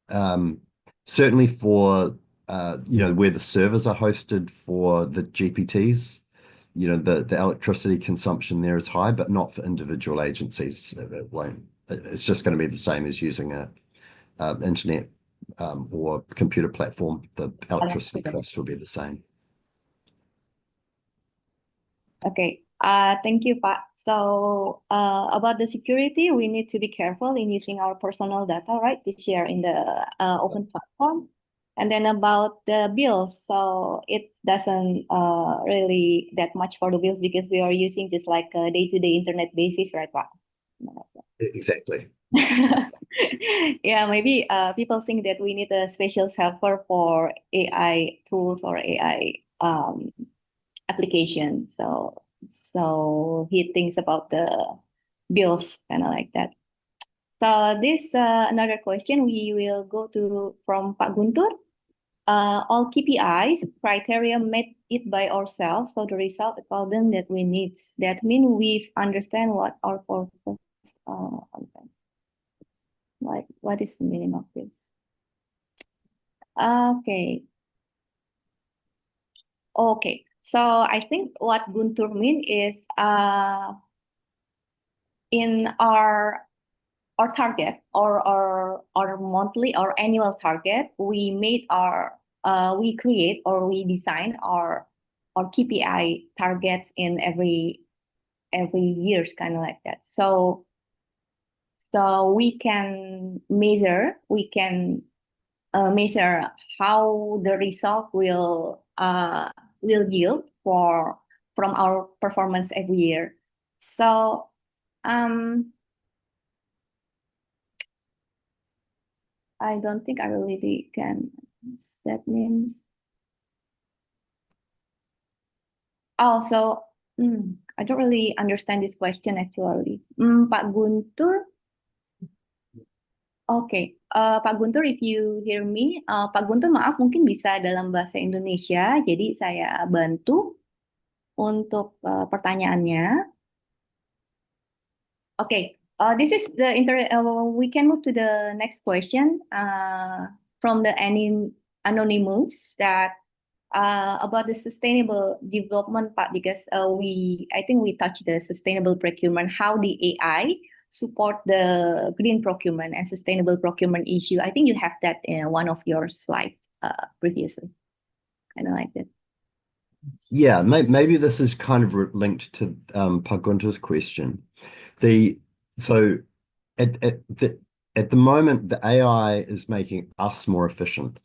Um, Certainly for where the servers are hosted for the GPTs, the electricity consumption there is high, but not for individual agencies. It won't. It's just going to be the same as using a internet or computer platform. The electricity costs will be the same. Okay. Thank you, Pak. So, about the security, we need to be careful in using our personal data, right, to share in the open platform. And then about the bills, so it doesn't really that much for the bills because we are using just like a day-to-day internet basis, right, Pak? Exactly. Yeah, maybe people think that we need a special server for AI tools or AI application. So he thinks about the bills, kind of like that. So this another question we will go to from Pak Guntur. All KPIs criteria made it by ourselves, so the result according that we need. That means we understand what our purpose. Okay. Like what is the meaning of this? Okay. Okay. So I think what Guntur mean is in our target or our monthly or annual target, we create or we design our KPI targets in every years, kind of like that. So we can measure how the result will yield from our performance every year. So um I don't think I really can. That means also, I don't really understand this question actually. Pak Guntur, oke. Pak Guntur, if you hear me, Pak Guntur maaf mungkin bisa dalam bahasa Indonesia, jadi saya bantu untuk pertanyaannya. Okay, this is the we can move to the next question from the anonymous that about the sustainable development part because I think we touched the sustainable procurement, how the AI support the green procurement and sustainable procurement issue. I think you have that in one of your slides previously, kind of like that. Yeah, maybe this is kind of linked to Pagunta's question. So at the moment, the AI is making us more efficient.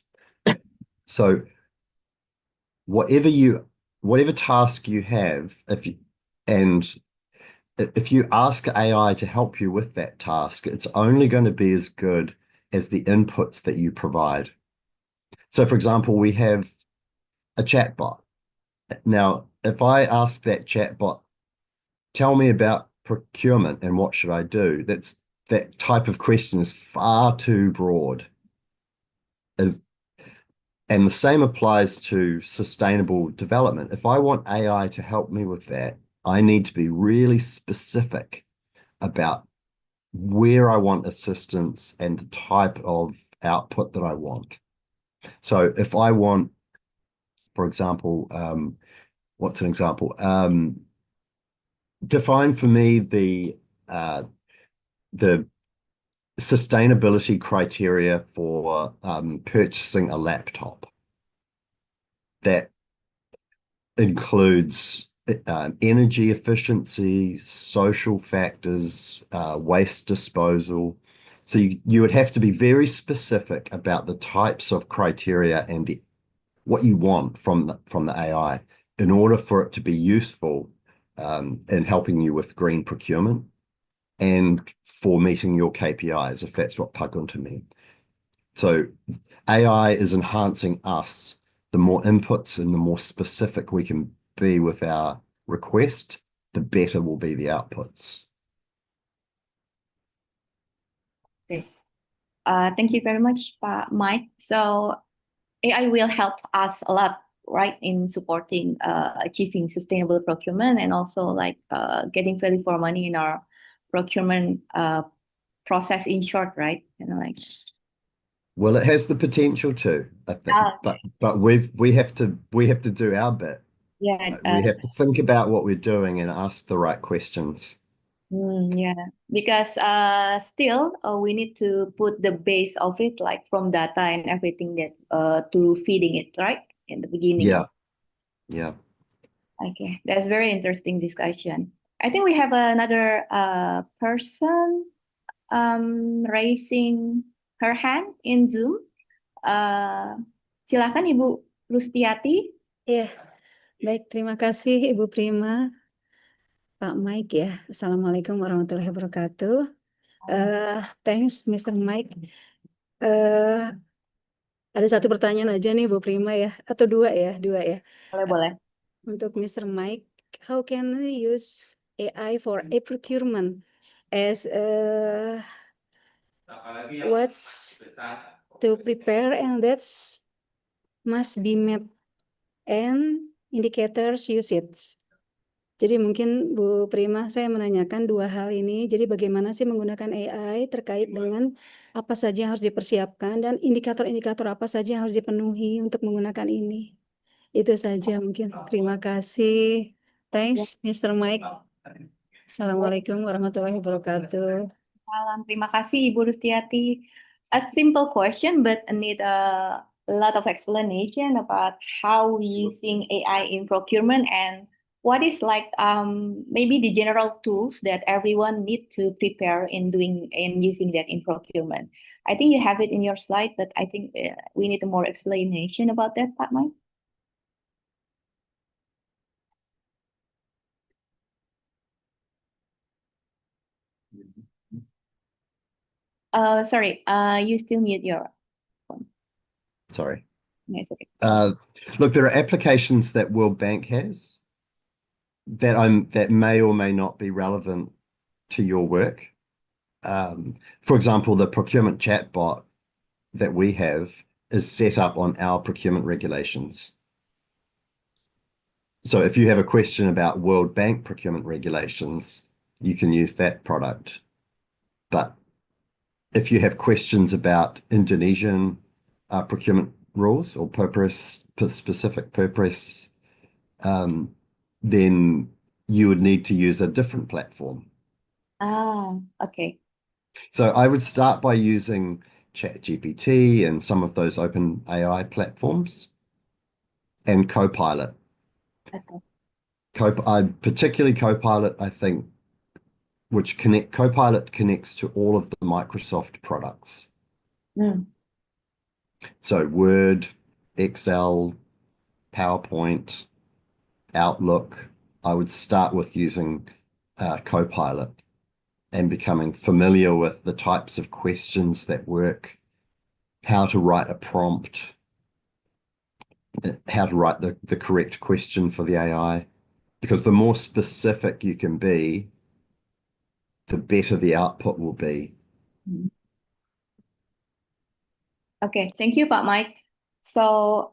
So whatever task you have, if you ask AI to help you with that task, it's only going to be as good as the inputs that you provide. So, for example, we have a chatbot. Now, if I ask that chatbot, tell me about procurement and what should I do, that type of question is far too broad. And the same applies to sustainable development. If I want AI to help me with that, I need to be really specific about where I want assistance and the type of output that I want. So if I want, for example, what's an example? Define for me the sustainability criteria for purchasing a laptop. That includes energy efficiency, social factors, waste disposal. So you would have to be very specific about the types of criteria and what you want from the AI in order for it to be useful in helping you with green procurement and for meeting your KPIs, if that's what Pagunta meant. So AI is enhancing us. The more inputs and the more specific we can be with our request, the better will be the outputs. Okay. Thank you very much, Pak Mike. So AI will help us a lot right, in supporting achieving sustainable procurement and also like getting value for money in our procurement process in short, right? You know, like Well, it has the potential to, I think, uh, but we have to do our bit. yeah, We have to think about what we're doing and ask the right questions. yeah, because still we need to put the base of it like from data and everything that to feeding it, right, in the beginning. Yeah, yeah. Okay, that's very interesting discussion. I think we have another person raising her hand in Zoom. Uh, Silakan Ibu Rustiati. Ya, baik. Terima kasih Ibu Prima, Pak Mike ya. Assalamualaikum warahmatullahi wabarakatuh. Thanks Mr. Mike. Eh, ada satu pertanyaan aja nih Bu Prima ya, atau dua ya. Boleh. Untuk Mr. Mike, how can we use AI for e-procurement as what's to prepare and that's must be met and indicators usage. Jadi mungkin Bu Prima saya menanyakan dua hal ini. Jadi bagaimana sih menggunakan AI terkait dengan apa saja yang harus dipersiapkan dan indikator-indikator apa saja yang harus dipenuhi untuk menggunakan ini. Itu saja mungkin. Terima kasih. Thanks Mr. Mike. Assalamualaikum warahmatullahi wabarakatuh. Salam, terima kasih Ibu Rustiati. A simple question, but need a lot of explanation about how we using AI in procurement and what is like maybe the general tools that everyone need to prepare in doing and using that in procurement. I think you have it in your slide, but I think we need more explanation about that, Pak Mike. Sorry, you still mute your phone. Sorry. Yeah, it's okay. Look, there are applications that World Bank has that may or may not be relevant to your work. For example, the procurement chatbot that we have is set up on our procurement regulations. So if you have a question about World Bank procurement regulations, you can use that product. But if you have questions about Indonesian procurement rules or specific purpose, then you would need to use a different platform. Okay. So I would start by using ChatGPT and some of those open AI platforms and Copilot. Okay. Particularly Copilot, I think, Copilot connects to all of the Microsoft products. So Word, Excel, PowerPoint, Outlook. I would start with using Copilot and becoming familiar with the types of questions that work, how to write a prompt, how to write the correct question for the AI. Because the more specific you can be, the better the output will be. Okay, thank you, Pak Mike. So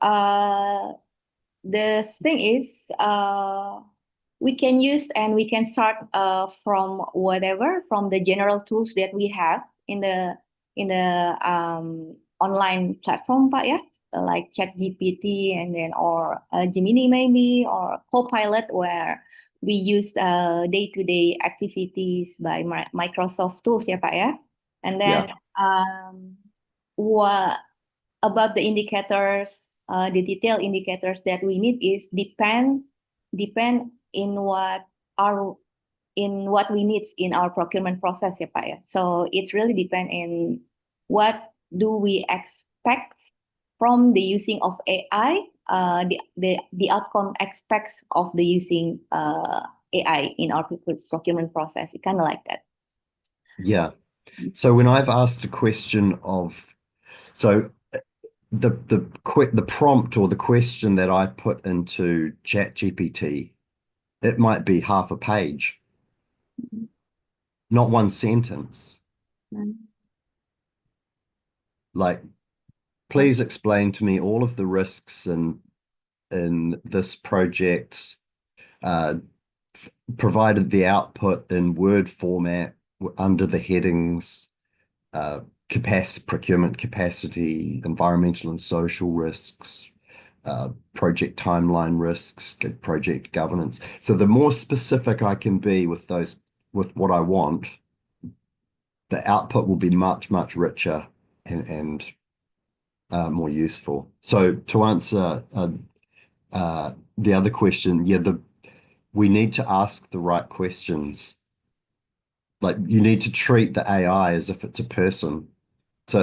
the thing is, we can use and we can start from whatever, from the general tools that we have in the online platform, Pak, yeah, like ChatGPT and then or Gemini maybe or Copilot, where we use day-to-day activities by Microsoft tools, yeah, Pak, yeah, and then what about the indicators, the detailed indicators that we need is depend in what we need in our procurement process, ya Pak ya. So it's really depend in what do we expect from the using of AI, the outcome expects of the using AI in our procurement process. It kind of like that. Yeah. So when I've asked a question the prompt or the question that I put into ChatGPT, it might be half a page, not one sentence. Like, please explain to me all of the risks and in this project provided the output in Word format under the headings procurement capacity, environmental and social risks, project timeline risks, project governance. So the more specific I can be with what I want, the output will be much, much richer and more useful. So to answer the other question, we need to ask the right questions. Like you need to treat the AI as if it's a person. So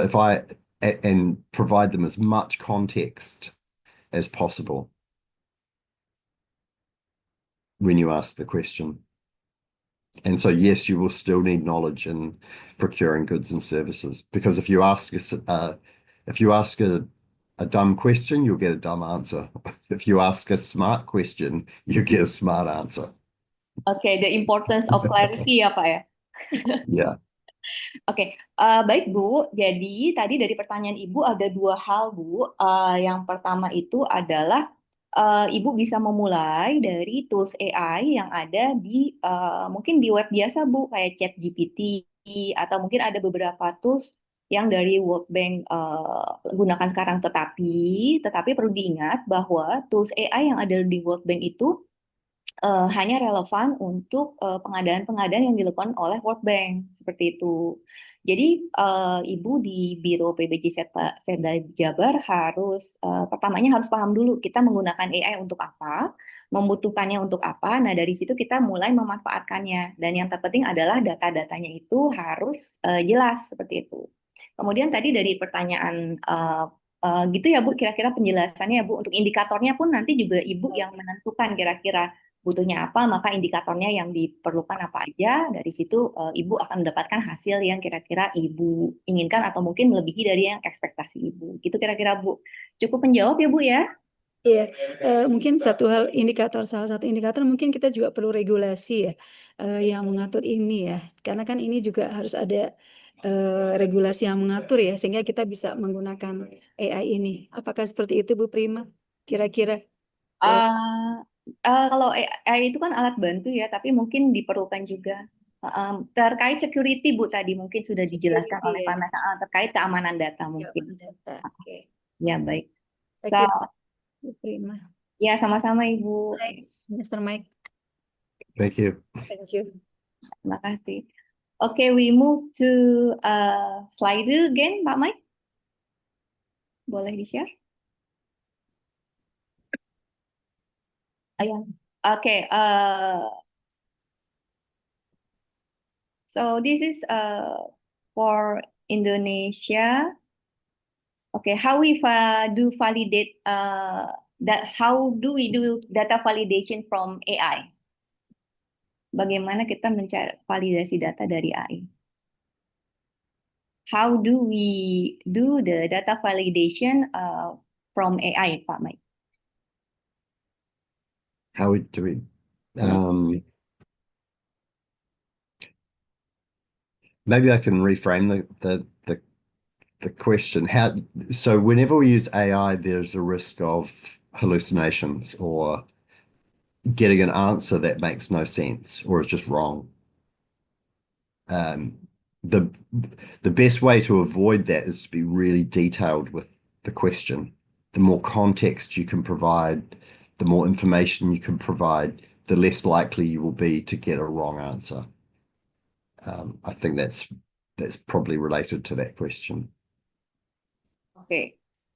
and provide them as much context as possible when you ask the question. And so, yes, you will still need knowledge in procuring goods and services, because if you ask a dumb question, you'll get a dumb answer. If you ask a smart question, you get a smart answer. Okay, the importance of clarity ya Pak ya. Yeah. Oke, baik Bu. Jadi tadi dari pertanyaan Ibu ada dua hal Bu. Yang pertama itu adalah Ibu bisa memulai dari tools AI yang ada di mungkin di web biasa Bu, kayak ChatGPT atau mungkin ada beberapa tools yang dari World Bank gunakan sekarang. Tetapi perlu diingat bahwa tools AI yang ada di World Bank itu hanya relevan untuk pengadaan-pengadaan yang dilakukan oleh World Bank seperti itu. Jadi Ibu di Biro PBJ Setda Jabar harus pertamanya harus paham dulu kita menggunakan AI untuk apa, membutuhkannya untuk apa. Nah dari situ kita mulai memanfaatkannya dan yang terpenting adalah data-datanya itu harus jelas seperti itu. Kemudian tadi dari pertanyaan gitu ya Bu, kira-kira penjelasannya ya Bu, untuk indikatornya pun nanti juga Ibu yang menentukan kira-kira butuhnya apa, maka indikatornya yang diperlukan apa aja. Dari situ Ibu akan mendapatkan hasil yang kira-kira Ibu inginkan atau mungkin melebihi dari yang ekspektasi Ibu. Gitu kira-kira Bu. Cukup menjawab ya Bu ya? Iya, mungkin salah satu indikator mungkin kita juga perlu regulasi ya, yang mengatur ini ya, karena kan ini juga harus ada regulasi yang mengatur ya, sehingga kita bisa menggunakan AI ini. Apakah seperti itu Bu Prima? Kira-kira? Kalau AI itu kan alat bantu ya, tapi mungkin diperlukan juga terkait security Bu tadi mungkin sudah dijelaskan Security oleh ya, Pak Meta, terkait keamanan data mungkin. keamanan data. Oke, Ya baik. thank So, you Bu Prima. ya sama-sama Ibu. Thanks, Mr. Mike. Thank you. Thank you. Terima kasih. Oke, we move to slide again, Pak Mike. Boleh di-share? Ya. Oke, so this is for Indonesia. Okay, how we do validate that? How do we do data validation from AI? Bagaimana kita mencari validasi data dari AI? How do we do the data validation from AI, Pak Mike? How do we maybe I can reframe the question. So whenever we use AI, there's a risk of hallucinations or getting an answer that makes no sense or is just wrong. The best way to avoid that is to be really detailed with the question. The more context you can provide, the more information you can provide, the less likely you will be to get a wrong answer. I think that's probably related to that question. Okay.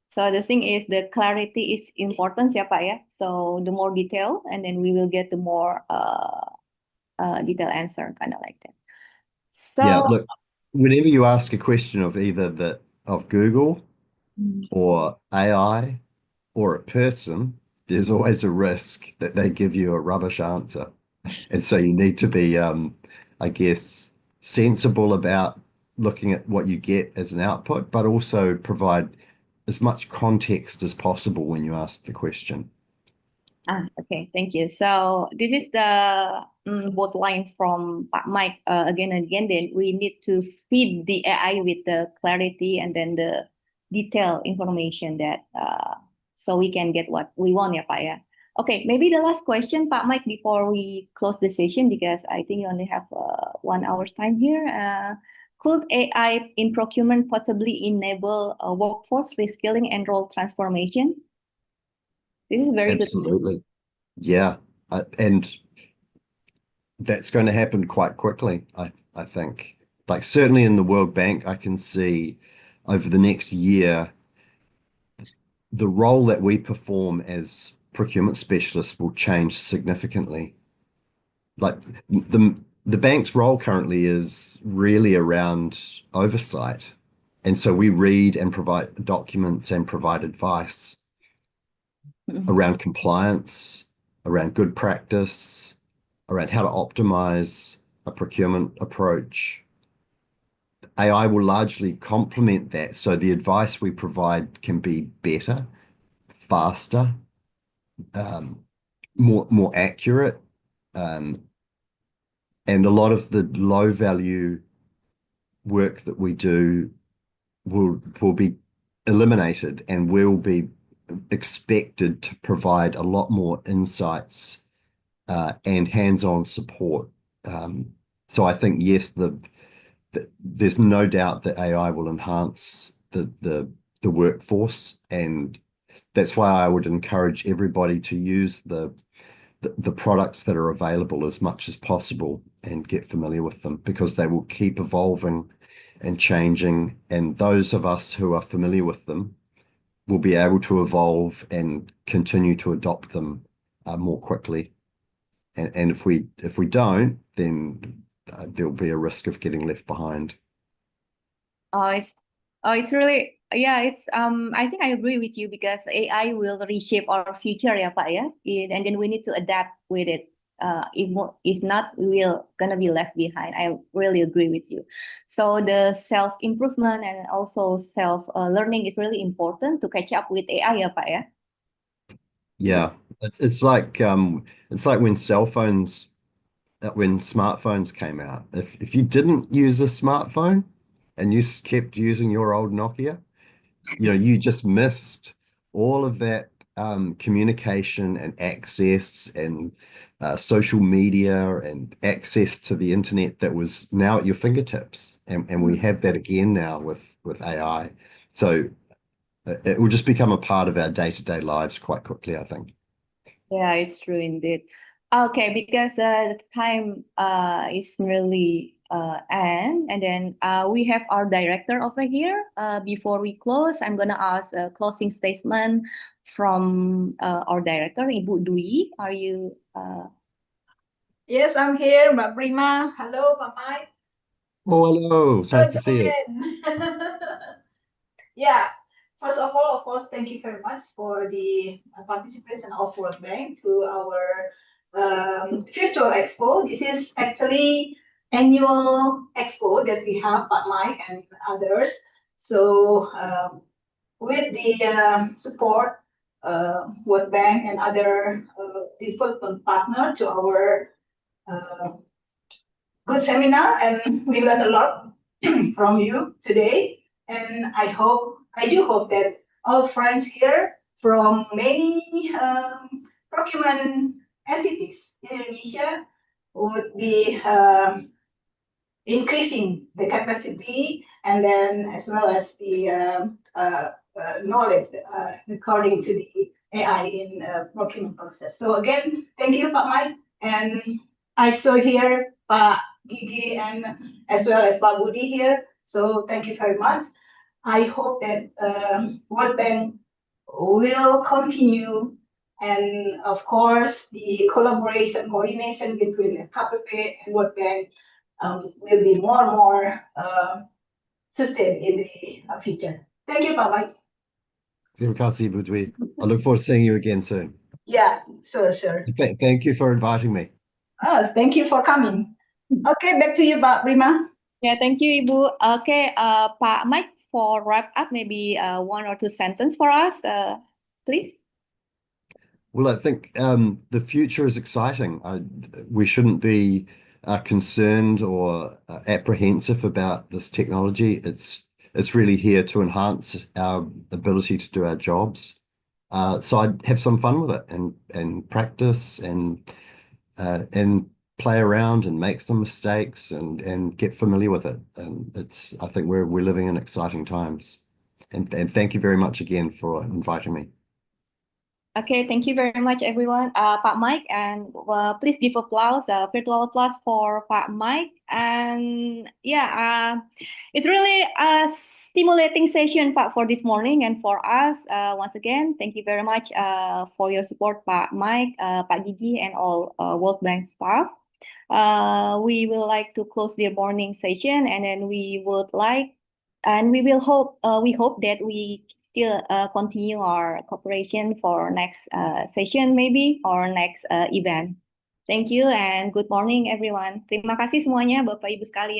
So the thing is the clarity is important ya Pak ya. So the more detail and then we will get the more detailed answer, kind of like that. So Yeah, look, whenever you ask a question of either of Google or AI or a person, there's always a risk that they give you a rubbish answer. And so you need to be, I guess, sensible about looking at what you get as an output, but also provide as much context as possible when you ask the question. Okay, thank you. So this is the both line from Pak Mike again and again. Then we need to feed the AI with the clarity and then the detailed information that so we can get what we want ya Pak ya. Okay, maybe the last question Pak Mike before we close the session because I think you only have 1 hour's time here. Could AI in procurement possibly enable a workforce reskilling and role transformation? This is a very good question. Absolutely. Yeah. And that's going to happen quite quickly, I think. Like certainly in the World Bank, I can see over the next year, the role that we perform as procurement specialists will change significantly. Like the bank's role currently is really around oversight. And so we read and provide documents and provide advice around compliance, around good practice, around how to optimize a procurement approach. AI will largely complement that, so the advice we provide can be better, faster, more accurate, and a lot of the low value work that we do will be eliminated, and we'll be expected to provide a lot more insights and hands-on support. So I think yes, there's no doubt that AI will enhance the workforce, and that's why I would encourage everybody to use the products that are available as much as possible and get familiar with them because they will keep evolving and changing. And those of us who are familiar with them will be able to evolve and continue to adopt them more quickly. And if we don't, then there'll be a risk of getting left behind. It's really it's I think I agree with you because AI will reshape our future ya Pak ya, and then we need to adapt with it. If not, we will gonna be left behind. I really agree with you. So the self improvement and also self learning is really important to catch up with AI ya Pak ya. Yeah, it's like when smartphones came out. If you didn't use a smartphone and you kept using your old Nokia, you just missed all of that communication and access and social media and access to the internet that was now at your fingertips. And we have that again now with AI. So it will just become a part of our day-to-day lives quite quickly, I think. Yeah, it's true indeed. Okay, because the time is nearly end, and then we have our director over here. Before we close, I'm gonna ask a closing statement from our director, Ibu Dwi. Are you? Yes, I'm here, Mbak Prima. Hello, Pak Mike. Oh, hello. Nice to see you. Yeah. First of all, of course, thank you very much for the participation of World Bank to our virtual expo. This is actually annual expo that we have, Pak Mike and others. So with the support World Bank and other development partner to our good seminar, and we learned a lot from you today. And I do hope that all friends here from many procurement entities in Indonesia would be increasing the capacity and then as well as the knowledge according to the AI in procurement process. So again, thank you, Pak Mike. And I saw here Pak Gigi and as well as Pak Budi here. So thank you very much. I hope that World Bank will continue, and of course the collaboration, coordination between KPP and World Bank will be more and more sustained in the future. Thank you, Pak Mike. Terima kasih, Bu Dwi. I look forward to seeing you again soon. Yeah, sure. Thank you for inviting me. Oh, thank you for coming. Okay, back to you, Pak Prima. Yeah, thank you, Ibu. Okay, Pak Mike, for wrap up, maybe 1 or 2 sentences for us, please. Well, I think the future is exciting. We shouldn't be concerned or apprehensive about this technology. It's really here to enhance our ability to do our jobs. So I'd have some fun with it and practice and play around and make some mistakes and get familiar with it. And I think we're living in exciting times. And thank you very much again for inviting me. Okay, thank you very much, everyone. Pak Mike, and please give applause, virtual applause for Pak Mike. And yeah, it's really a stimulating session, Pak, for this morning and for us. Once again, thank you very much for your support, Pak Mike, Pak Gigi, and all World Bank staff. We will like to close the morning session, and then we hope that we still continue our cooperation for next session maybe or next event. Thank you and good morning everyone. Terima kasih semuanya Bapak Ibu sekalian.